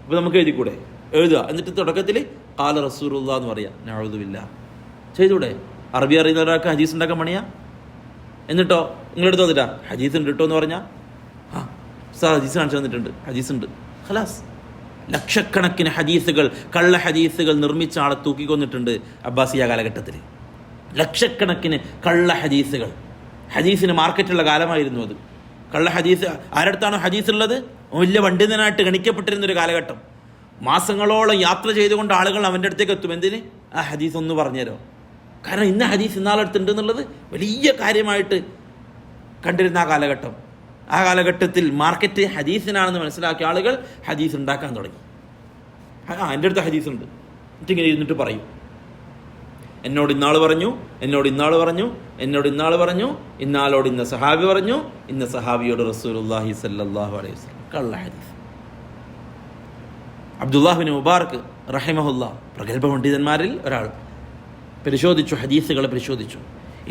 Speaker 1: ഇപ്പം നമുക്ക് എഴുതിക്കൂടെ? എഴുതുക, എന്നിട്ട് തുടക്കത്തിൽ ഖാല റസൂലുള്ളാഹി എന്ന് പറയാം. നഅൂദുബില്ലാ. ചെയ്തൂടെ? അറബി അറിയുന്ന ഒരാൾക്ക് ഹദീസ് ഉണ്ടാക്കാൻ പണിയാ? എന്നിട്ടോ നിങ്ങളെടുത്ത് വന്നിട്ടാ ഹദീസ് ഉണ്ട് കേട്ടോ എന്ന് പറഞ്ഞാൽ സാർ ഹദീസ് കാണിച്ചു തന്നിട്ടുണ്ട്, ഹദീസ് ഉണ്ട്, ഖലാസ്. ലക്ഷക്കണക്കിന് ഹദീസുകൾ, കള്ള ഹദീസുകൾ നിർമ്മിച്ച ആളെ തൂക്കിക്കൊന്നിട്ടുണ്ട് അബ്ബാസിയ കാലഘട്ടത്തിൽ. ലക്ഷക്കണക്കിന് കള്ള ഹദീസുകൾ. ഹദീസിന് മാർക്കറ്റുള്ള കാലമായിരുന്നു അത്. കള്ള ഹദീസ് ആരടുത്താണോ ഹദീസ് ഉള്ളത് വലിയ പണ്ഡിതനായിട്ട് ഗണിക്കപ്പെട്ടിരുന്നൊരു കാലഘട്ടം. മാസങ്ങളോളം യാത്ര ചെയ്തുകൊണ്ട് ആളുകൾ അവൻ്റെ അടുത്തേക്ക് എത്തും. എന്തിന്? ആ ഹദീസ് ഒന്ന് പറഞ്ഞുതരോ. കാരണം ഇന്ന ഹദീസ് ഇന്നാളടുത്തുണ്ട് എന്നുള്ളത് വലിയ കാര്യമായിട്ട് കണ്ടിരുന്ന ആ കാലഘട്ടം. ആ കാലഘട്ടത്തിൽ മാർക്കറ്റ് ഹദീസിനാണെന്ന് മനസ്സിലാക്കിയ ആളുകൾ ഹദീസ് ഉണ്ടാക്കാൻ തുടങ്ങി. എൻ്റെ അടുത്ത് ഹദീസ് ഉണ്ട് എന്നിട്ടിങ്ങനെ ഇരുന്നിട്ട് പറയും, എന്നോട് ഇന്നാൾ പറഞ്ഞു, എന്നോട് ഇന്നാൾ പറഞ്ഞു, എന്നോട് ഇന്നാൾ പറഞ്ഞു, ഇന്നാളോട് ഇന്ന സഹാബി പറഞ്ഞു, ഇന്ന സഹാബിയോട് റസൂലുള്ളാഹി സ്വല്ലല്ലാഹു അലൈഹി വസല്ലം. കള്ള ഹദീസ്. അബ്ദുല്ലാഹ് ബിൻ മുബാറക് റഹിമഹുല്ലാ, പ്രഗൽഭ പണ്ഡിതന്മാരിൽ ഒരാൾ, പരിശോധിച്ചു, ഹദീസുകളെ പരിശോധിച്ചു.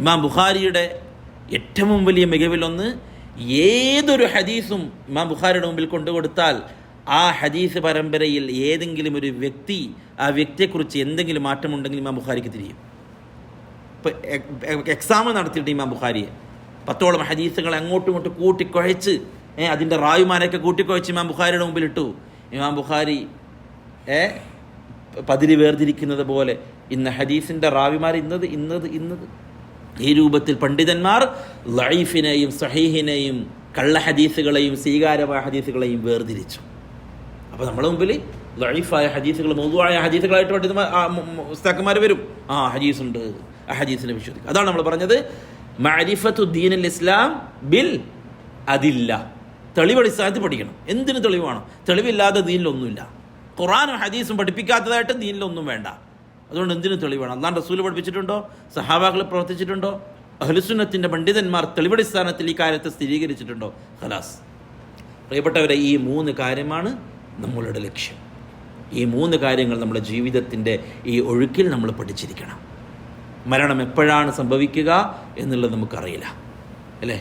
Speaker 1: ഇമാം ബുഖാരിയുടെ ഏറ്റവും വലിയ മികവിലൊന്ന്, ഏതൊരു ഹദീസും ഇമാം ബുഖാരിയുടെ മുമ്പിൽ കൊണ്ടുകൊടുത്താൽ ആ ഹദീസ് പരമ്പരയിൽ ഏതെങ്കിലും ഒരു വ്യക്തി, ആ വ്യക്തിയെക്കുറിച്ച് എന്തെങ്കിലും മാറ്റമുണ്ടെങ്കിൽ ഇമാം ബുഖാരിക്ക് തിരിയും. ഇപ്പോൾ എക്സാം നടത്തിയിട്ട് ഇമാം ബുഖാരിയെ 10ഓളം ഹദീസുകൾ അങ്ങോട്ടും ഇങ്ങോട്ടും കൂട്ടിക്കുഴച്ച് അതിൻ്റെ റായുമാരൊക്കെ കൂട്ടിക്കുഴച്ച് ഇമാം ബുഖാരിയുടെ മുമ്പിൽ ഇട്ടു. ഇമാം ബുഖാരി പതിരി വേർതിരിക്കുന്നത് പോലെ ഇന്ന ഹദീസിൻ്റെ റാവിമാർ ഇന്നത് ഇന്നത് ഇന്നത്, ഈ രൂപത്തിൽ പണ്ഡിതന്മാർ ലഈഫിനെയും സഹീഹിനെയും കള്ള ഹദീസുകളെയും സ്വീകാര്യമായ ഹദീസുകളെയും വേർതിരിച്ചു. അപ്പോൾ നമ്മുടെ മുമ്പിൽ ലഈഫായ ഹദീസുകൾ, മൗദൂആയ ഹദീസുകളായിട്ട് ഉസ്താദുമാർ വരും. ആ ഹദീസുണ്ട്, ആ ഹദീസിനെ വിശ്വസിക്കുക. അതാണ് നമ്മൾ പറഞ്ഞത് മഅരിഫത്തു ദീനുൽ ഇസ്ലാം ബിൽ അദില്ല. തെളിവടിസ്ഥാനത്തിൽ പഠിക്കണം. എന്തിനു തെളിവാണ്? തെളിവില്ലാതെ ദീനിലൊന്നുമില്ല. ഖുർആനും ഹദീസും പഠിപ്പിക്കാത്തതായിട്ട് ദീനിലൊന്നും വേണ്ട. അതുകൊണ്ട് എന്തിനു തെളിവാണ്? അല്ലാഹു റസൂൽ പഠിപ്പിച്ചിട്ടുണ്ടോ? സഹാബാക്കൾ പ്രവർത്തിച്ചിട്ടുണ്ടോ? അഹ്ലുസുന്നത്തിൻ്റെ പണ്ഡിതന്മാർ തെളിവടിസ്ഥാനത്തിൽ ഈ കാര്യത്തെ സ്ഥിരീകരിച്ചിട്ടുണ്ടോ? ഖലാസ്. പ്രിയപ്പെട്ടവരെ, ഈ 3 കാര്യമാണ് നമ്മളുടെ ലക്ഷ്യം. ഈ 3 കാര്യങ്ങൾ നമ്മുടെ ജീവിതത്തിൻ്റെ ഈ ഒഴുക്കിൽ നമ്മൾ പഠിച്ചിരിക്കണം. മരണം എപ്പോഴാണ് സംഭവിക്കുക എന്നുള്ളത് നമുക്കറിയില്ല, അല്ലേ?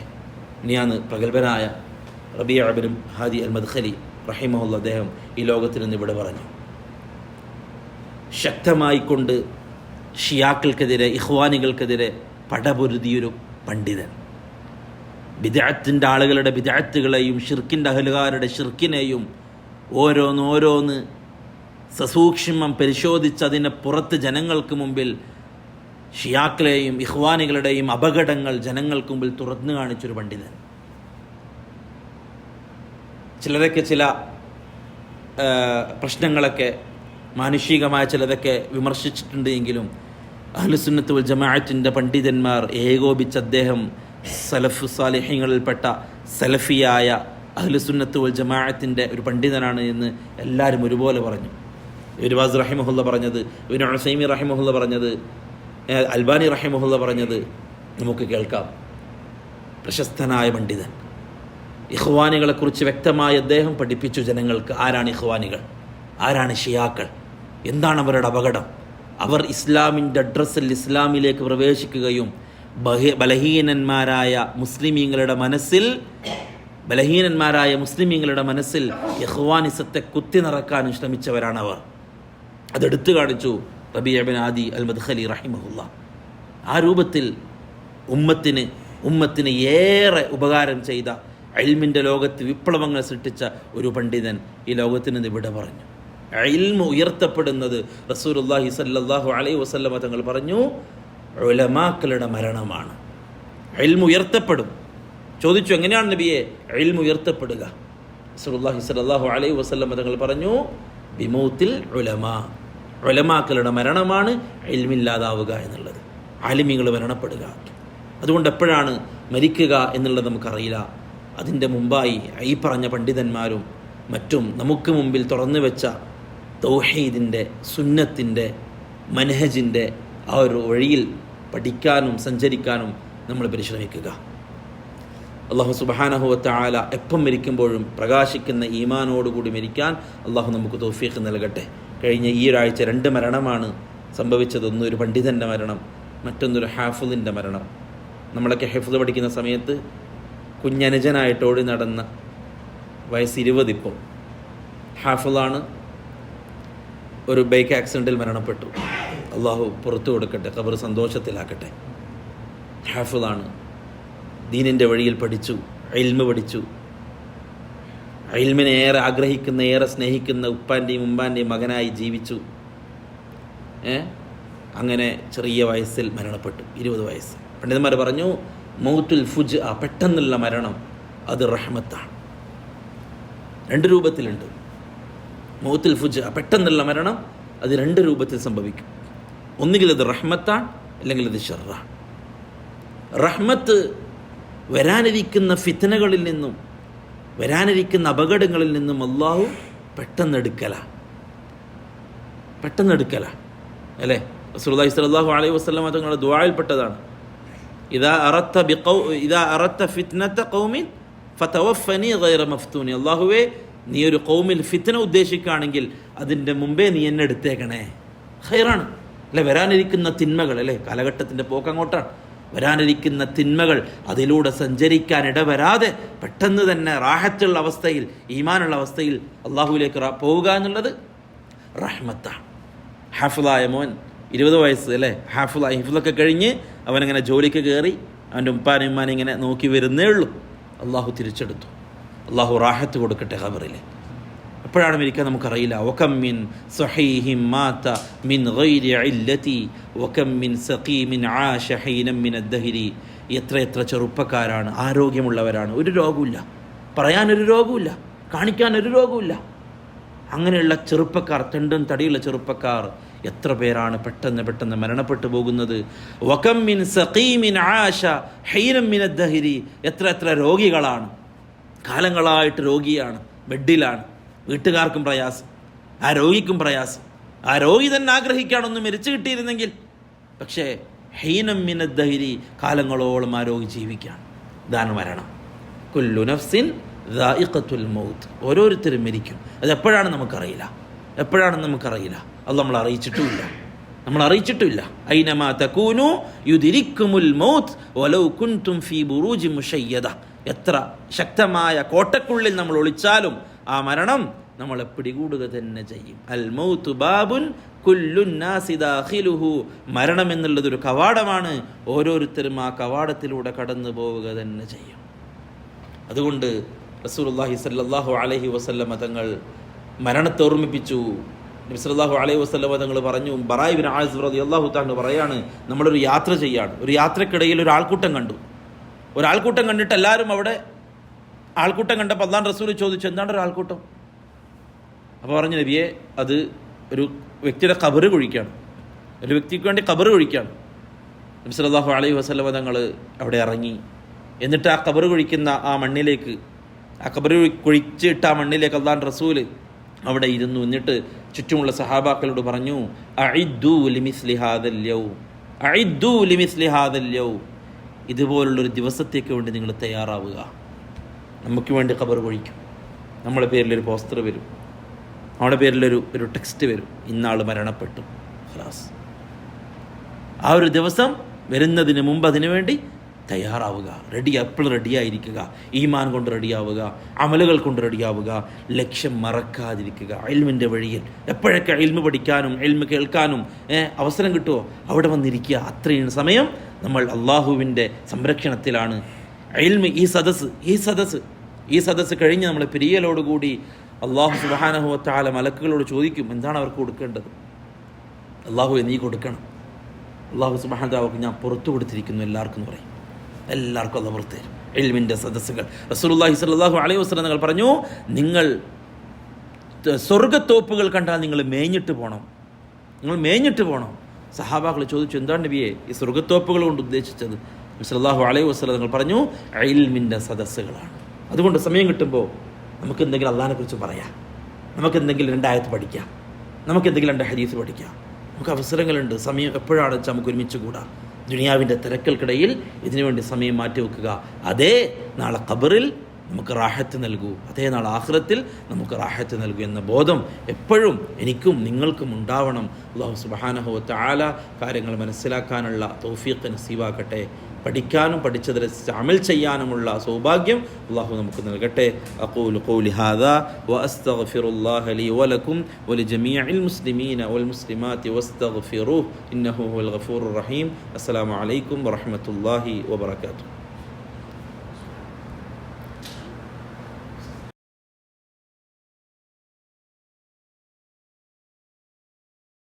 Speaker 1: ഇനിയാന്ന് പ്രഗത്ഭനായ റബീഅ ഇബ്നു ഹാദി അൽ മദ്ഖലി റഹിമഹുല്ലാ, അദ്ദേഹം ഈ ലോകത്തിൽ നിന്ന് ഇവിടെ പറഞ്ഞു, ശക്തമായിക്കൊണ്ട് ഷിയാക്കൾക്കെതിരെ, ഇഖ്വാനികൾക്കെതിരെ പടപൊരുതിയൊരു പണ്ഡിതൻ, ബിദ്അത്തിൻ്റെ ആളുകളുടെ ബിദ്അത്തുകളെയും ഷിർക്കിൻ്റെ അഹലുകാരുടെ ഷിർക്കിനെയും ഓരോന്നോരോന്ന് സസൂക്ഷ്മം പരിശോധിച്ച് അതിനെ പുറത്ത് ജനങ്ങൾക്ക് മുമ്പിൽ ഷിയാക്കളെയും ഇഖ്വാനികളുടെയും അപകടങ്ങൾ ജനങ്ങൾക്ക് മുമ്പിൽ തുറന്നു കാണിച്ചൊരു പണ്ഡിതൻ. ചിലരൊക്കെ ചില പ്രശ്നങ്ങളൊക്കെ മാനുഷികമായ ചിലതൊക്കെ വിമർശിച്ചിട്ടുണ്ട് എങ്കിലും അഹ്ലുസുന്നത്ത് വൽ ജമാഅത്തിൻ്റെ പണ്ഡിതന്മാർ ഏകോപിച്ച് അദ്ദേഹം സലഫ് സാലിഹീങ്ങളിൽപ്പെട്ട സലഫിയായ അഹ്ലുസുന്നത്ത് വൽ ജമാഅത്തിൻ്റെ ഒരു പണ്ഡിതനാണ് എന്ന് എല്ലാവരും ഒരുപോലെ പറഞ്ഞു. ഇബ്നു ബാസ് റഹിമഹുല്ല പറഞ്ഞത്, ഇബ്നു ഉസൈമീൻ റഹിമഹുല്ല പറഞ്ഞത്, അൽബാനി റഹിമഹുല്ല പറഞ്ഞത് നമുക്ക് കേൾക്കാം. പ്രശസ്തനായ പണ്ഡിതൻ, ഇഖ്വാനികളെക്കുറിച്ച് വ്യക്തമായി അദ്ദേഹം പഠിപ്പിച്ചു ജനങ്ങൾക്ക്. ആരാണ് ഇഖ്വാനികൾ? ആരാണ് ഷിയാക്കൾ? എന്താണ് അവരുടെ അപകടം? അവർ ഇസ്ലാമിൻ്റെ അഡ്രസ്സിൽ ഇസ്ലാമിലേക്ക് പ്രവേശിക്കുകയും ബലഹീനന്മാരായ മുസ്ലിമീങ്ങളുടെ മനസ്സിൽ ഇഖ്വാനിസത്തെ കുത്തി നിറക്കാനും ശ്രമിച്ചവരാണവർ. അതെടുത്തു കാണിച്ചു റബീഅ ഇബ്നു ഹാദി അൽ മദ്ഖലി റഹിമഹുല്ലാ. ആ രൂപത്തിൽ ഉമ്മത്തിന് ഏറെ ഉപകാരം ചെയ്ത, ഇൽമിൻ്റെ ലോകത്ത് വിപ്ലവങ്ങൾ സൃഷ്ടിച്ച ഒരു പണ്ഡിതൻ ഈ ലോകത്തിന് ഇവിടെ പറഞ്ഞു. ഇൽമ് ഉയർത്തപ്പെടുന്നത് റസൂലുള്ളാഹി സ്വല്ലല്ലാഹു അലൈഹി വസല്ലമ തങ്ങൾ പറഞ്ഞു, ഉലമാക്കളുടെ മരണമാണ്. ഇൽമ് ഉയർത്തപ്പെടും. ചോദിച്ചു, എങ്ങനെയാണ് നബിയെ ഇൽമ് ഉയർത്തപ്പെടുക? റസൂലുള്ളാഹി സ്വല്ലല്ലാഹു അലൈഹി വസല്ലമ തങ്ങൾ പറഞ്ഞു, ബിമൗത്തിൽ ഉലമാ, ഉലമാക്കളുടെ മരണമാണ് ഇൽമില്ലാതാവുക എന്നുള്ളത്, ആലിമീങ്ങൾ മരണപ്പെടുക. അതുകൊണ്ട് എപ്പോഴാണ് മരിക്കുക എന്നുള്ളത് നമുക്കറിയില്ല. അതിൻ്റെ മുമ്പായി ഈ പറഞ്ഞ പണ്ഡിതന്മാരും മറ്റും നമുക്ക് മുമ്പിൽ തുറന്നു വെച്ച തൗഹീദിൻ്റെ, സുന്നത്തിൻ്റെ, മനഹജിൻ്റെ ആ ഒരു വഴിയിൽ പഠിക്കാനും സഞ്ചരിക്കാനും നമ്മൾ പരിശ്രമിക്കുക. അള്ളാഹു സുബ്ഹാനഹു വ തആല എപ്പം മരിക്കുമ്പോഴും പ്രകാശിക്കുന്ന ഈമാനോടുകൂടി മരിക്കാൻ അള്ളാഹു നമുക്ക് തൗഫീഖ് നൽകട്ടെ. കഴിഞ്ഞ ഈ ഒരാഴ്ച 2 മരണമാണ് സംഭവിച്ചത്. ഒന്ന് ഒരു പണ്ഡിതൻ്റെ മരണം, മറ്റൊന്നൊരു ഹാഫിളിൻ്റെ മരണം. നമ്മളൊക്കെ ഹിഫ്ള് പഠിക്കുന്ന സമയത്ത് കുഞ്ഞനുജനായിട്ട് ഓടി നടന്ന വയസ്സ് 20 ഇപ്പോൾ ഹാഫിളാണ്, ഒരു ബൈക്ക് ആക്സിഡൻറ്റിൽ മരണപ്പെട്ടു. അള്ളാഹു പുറത്തു കൊടുക്കട്ടെ, ഖബർ സന്തോഷത്തിലാക്കട്ടെ. ഹാഫിളാണ്, ദീനിൻ്റെ വഴിയിൽ പഠിച്ചു, ഇൽമ് പഠിച്ചു, ഇൽമിനെ ഏറെ ആഗ്രഹിക്കുന്ന, ഏറെ സ്നേഹിക്കുന്ന ഉപ്പാൻ്റെയും ഉമ്മാൻ്റെയും മകനായി ജീവിച്ചു. അങ്ങനെ ചെറിയ വയസ്സിൽ മരണപ്പെട്ടു, 20 വയസ്സ്. പണ്ഡിതന്മാർ പറഞ്ഞു മൗത്തുൽ ഫുജ്, പെട്ടെന്നുള്ള മരണം അത് റഹ്മത്താണ്. 2 രൂപത്തിലുണ്ട് മൗത്തുൽ ഫുജ്, പെട്ടെന്നുള്ള മരണം അത് 2 രൂപത്തിൽ സംഭവിക്കും. ഒന്നുകിൽ അത് റഹ്മത്താണ്, അല്ലെങ്കിൽ അത് ഷർറാണ്. റഹ്മത്ത് വരാനിരിക്കുന്ന ഫിത്നകളിൽ നിന്നും വരാനിരിക്കുന്ന അപകടങ്ങളിൽ നിന്നും അള്ളാഹു പെട്ടെന്നെടുക്കല അല്ലേ? റസൂലുള്ളാഹി സ്വല്ലല്ലാഹു അലൈഹി വസല്ലം തങ്ങളുടെ ദുആയിൽപ്പെട്ടതാണ്, ഇദാ അറദ്ത ഫിത്നത ഖൗമിൻ ഫതവഫനി ഗൈറ മഫ്തൂനി. അല്ലാഹുവേ, നീ ഒരു ഖൗമിൽ ഫിത്ന ഉദ്ദേശിക്കുകയാണെങ്കിൽ അതിൻ്റെ മുമ്പേ നീ എന്നെ എടുത്തേക്കണേ. ഖൈറാണ് അല്ലെ? വരാനിരിക്കുന്ന തിന്മകൾ അല്ലേ, കാലഘട്ടത്തിൻ്റെ പോക്ക് അങ്ങോട്ടാണ്. വരാനിരിക്കുന്ന തിന്മകൾ അതിലൂടെ സഞ്ചരിക്കാൻ ഇടവരാതെ പെട്ടെന്ന് തന്നെ റാഹത്തുള്ള അവസ്ഥയിൽ, ഈമാനുള്ള അവസ്ഥയിൽ അള്ളാഹുവിലേക്ക് പോവുക എന്നുള്ളത് റഹ്മത്താണ്. ഹാഫിളായ മോൻ 20 വയസ്സ് അല്ലേ, ഹിഫ്ളൊക്കെ കഴിഞ്ഞ് അവനങ്ങനെ ജോലിക്ക് കയറി അവൻ്റെ ഉപ്പാനും ഉമ്മാനും ഇങ്ങനെ നോക്കി വരുന്നേ ഉള്ളൂ. അള്ളാഹു തിരിച്ചെടുത്തു. അള്ളാഹു റാഹത്ത് കൊടുക്കട്ടെ ഖബറിൽ. എപ്പോഴാണ് മരിക്കാൻ നമുക്കറിയില്ല. വകം മിൻ സഹീഹിൻ മാത മിൻ ഗൈരി ഇല്ലതി വകം മിൻ സഖീമിൻ ആശ ഹീനം മിൻ അദ്ദഹരി. എത്ര ചെറുപ്പക്കാരാണ്, ആരോഗ്യമുള്ളവരാണ്, ഒരു രോഗമില്ല, പറയാനൊരു രോഗമില്ല, കാണിക്കാനൊരു രോഗമില്ല. അങ്ങനെയുള്ള ചെറുപ്പക്കാർ, തെണ്ടും തടിയുള്ള ചെറുപ്പക്കാർ എത്ര പേരാണ് പെട്ടെന്ന് മരണപ്പെട്ടു പോകുന്നത്. വകം മിൻ സഖീമിൻ ആശ ഹീനം മിൻ അദ്ദഹരി. എത്ര രോഗികളാണ്, കാലങ്ങളായിട്ട് രോഗിയാണ്, ബെഡിലാണ്, വീട്ടുകാർക്കും പ്രയാസം, ആ രോഗിക്കും പ്രയാസം. ആ രോഗി തന്നെ ആഗ്രഹിക്കുകയാണൊന്ന് മരിച്ചു കിട്ടിയിരുന്നെങ്കിൽ. പക്ഷേ ഹീനം മിനദ് ദഹരി, കാലങ്ങളോളം ആ രോഗി ജീവിക്കുകയാണ്. ഇതാണ് മരണം. കുല്ലു നഫ്സിൻ ദാഇഖത്തുൽ മൗത്ത്. ഓരോരുത്തരും മരിക്കും. അതെപ്പോഴാണ് നമുക്കറിയില്ല, അത് നമ്മൾ അറിയിച്ചിട്ടുമില്ല. ഐനമാ തകൂനു യുദ്രിക്കുമുൽ മൗത്ത് വലൗ കുൻതും ഫീ ബുറൂജി മുശയ്യദ. എത്ര ശക്തമായ കോട്ടക്കുള്ളിൽ നമ്മൾ ഒളിച്ചാലും ആ മരണം നമ്മളെ പിടികൂടുക തന്നെ ചെയ്യും. അൽ മൗതു ബാബുൻ കുല്ലു നാസി ദാഖിലുഹു. മരണം എന്നുള്ളതൊരു കവാടമാണ്, ഓരോരുത്തരും ആ കവാടത്തിലൂടെ കടന്നു പോവുക തന്നെ ചെയ്യും. അതുകൊണ്ട് റസൂലുള്ളാഹി സ്വല്ലല്ലാഹു അലൈഹി വസല്ലം തങ്ങൾ മരണത്തെ ഓർമ്മിപ്പിച്ചു. നബി സല്ലല്ലാഹു അലൈഹി വസല്ലം തങ്ങൾ പറഞ്ഞു, ബറാ ഇബ്നു ആസിബ് റളിയല്ലാഹു തആല പറയാണ്, നമ്മളൊരു യാത്ര ചെയ്യാണ്. ഒരു യാത്രക്കിടയിൽ ഒരാൾക്കൂട്ടം കണ്ടിട്ട് എല്ലാവരും അവിടെ ആൾക്കൂട്ടം കണ്ടപ്പോൾ അല്ലാഹു റസൂൽ ചോദിച്ചു, എന്താണ് ഒരു ആൾക്കൂട്ടം? അപ്പോൾ പറഞ്ഞു, നബിയെ, അത് ഒരു വ്യക്തിയുടെ ഖബറ് കുഴിക്കുകയാണ്, ഒരു വ്യക്തിക്ക് വേണ്ടി ഖബറ് കുഴിക്കുകയാണ്. നബി സല്ലല്ലാഹു അലൈഹി വസല്ലം തങ്ങൾ അവിടെ ഇറങ്ങി. എന്നിട്ട് ആ ഖബറ് കുഴിക്കുന്ന ആ മണ്ണിലേക്ക്, ആ ഖബറ് കുഴിച്ചിട്ട് ആ മണ്ണിലേക്ക് അല്ലാഹു റസൂൽ അവിടെ ഇരുന്നു. എന്നിട്ട് ചുറ്റുമുള്ള സഹാബാക്കളോട് പറഞ്ഞു, അഇദ്ദൂ ലിമിസ്ലി ഹാദൽ യൗം. ഇതുപോലുള്ളൊരു ദിവസത്തേക്ക് വേണ്ടി നിങ്ങൾ തയ്യാറാവുക. നമുക്ക് വേണ്ടി ഖബർ കുഴിക്കും, നമ്മുടെ പേരിലൊരു പോസ്റ്റർ വരും, നമ്മുടെ പേരിലൊരു ടെക്സ്റ്റ് വരും, ഇന്നാൾ മരണപ്പെട്ടു. ഖലാസ്. ആ ഒരു ദിവസം വരുന്നതിന് മുമ്പ് അതിനു വേണ്ടി തയ്യാറാവുക. എപ്പോഴും റെഡിയായിരിക്കുക. ഈമാൻ കൊണ്ട് റെഡിയാവുക, അമലുകൾ കൊണ്ട് റെഡിയാവുക, ലക്ഷ്യം മറക്കാതിരിക്കുക. ഇൽമിൻ്റെ വഴിയിൽ എപ്പോഴൊക്കെ ഇൽമ് പഠിക്കാനും ഇൽമ് കേൾക്കാനും അവസരം കിട്ടുമോ അവിടെ വന്നിരിക്കുക. അത്രയും സമയം നമ്മൾ അള്ളാഹുവിൻ്റെ സംരക്ഷണത്തിലാണ്. ഇൽമ്, ഈ സദസ്സ് കഴിഞ്ഞ് നമ്മൾ പിരിയലോടുകൂടി അള്ളാഹു സുബ്ഹാനഹു വ തആല മലക്കുകളോട് ചോദിക്കും, എന്താണ് അവർക്ക് കൊടുക്കേണ്ടത്? അള്ളാഹുവേ, നീ കൊടുക്കണം. അള്ളാഹു സുബ്ഹാനഹു വ തആല ഞാൻ പുറത്തു കൊടുത്തിരിക്കുന്നു എല്ലാവർക്കും എന്ന് പറയും. എല്ലാവർക്കും അള്ളാഹു പുറത്ത് തരും. ഇൽമിൻ്റെ സദസ്സുകൾ. റസൂലുള്ളാഹി സ്വല്ലല്ലാഹു അലൈഹി വസല്ലം തങ്ങൾ പറഞ്ഞു, നിങ്ങൾ സ്വർഗ്ഗത്തോപ്പുകൾ കണ്ടാൽ നിങ്ങൾ മേഞ്ഞിട്ട് പോകണം. സഹാബാക്കൾ ചോദിച്ചു, എന്താണ് നബിയെ ഈ സ്വർഗ്ഗത്തോപ്പുകൾ കൊണ്ട് ഉദ്ദേശിച്ചത്? സല്ലല്ലാഹു അലൈഹി വസല്ലം തങ്ങൾ പറഞ്ഞു, ഇൽമിൻ്റെ സദസ്സുകളാണ്. അതുകൊണ്ട് സമയം കിട്ടുമ്പോൾ നമുക്ക് എന്തെങ്കിലും അള്ളാഹിനെ കുറിച്ച് പറയാം, നമുക്ക് എന്തെങ്കിലും 2 ആയത്ത് പഠിക്കാം, നമുക്ക് എന്തെങ്കിലും 2 ഹദീസ് പഠിക്കാം. നമുക്ക് അവസരങ്ങളുണ്ട്. സമയം എപ്പോഴാണെന്ന് വെച്ചാൽ നമുക്ക് ഒരുമിച്ച് കൂടാം. ദുനിയാവിൻ്റെ തിരക്കൽക്കിടയിൽ ഇതിനുവേണ്ടി സമയം മാറ്റിവെക്കുക. അതേ നാളെ ഖബറിൽ നമുക്ക് റാഹത്ത് നൽകൂ, അതേ നാൾ ആഖിറത്തിൽ നമുക്ക് റാഹത്ത് നൽകൂ എന്ന ബോധം എപ്പോഴും എനിക്കും നിങ്ങൾക്കും ഉണ്ടാവണം. അല്ലാഹു സുബ്ഹാനഹു വ തആല കാര്യങ്ങൾ മനസ്സിലാക്കാനുള്ള തൗഫീഖ് നസീബാക്കട്ടെ. പഠിക്കാനും പഠിച്ചതനുസരിച്ച് അമൽ ചെയ്യാനുമുള്ള സൗഭാഗ്യം അല്ലാഹു നമുക്ക് നൽകട്ടെ. അഖൂലു ഖൗലി ഹാദാ വ അസ്തഗ്ഫിറുല്ലാഹ ലീ വലക്കും വലിജമീഇൽ മുസ്ലിമീന വൽ മുസ്ലിമാത്തി വസ്തഗ്ഫിറൂഹു ഇന്നഹു ഹുവൽ ഗഫൂറുർ റഹീം. അസ്സലാമു അലൈക്കും വറഹ്മത്തുള്ളാഹി വബറകാതുഹു.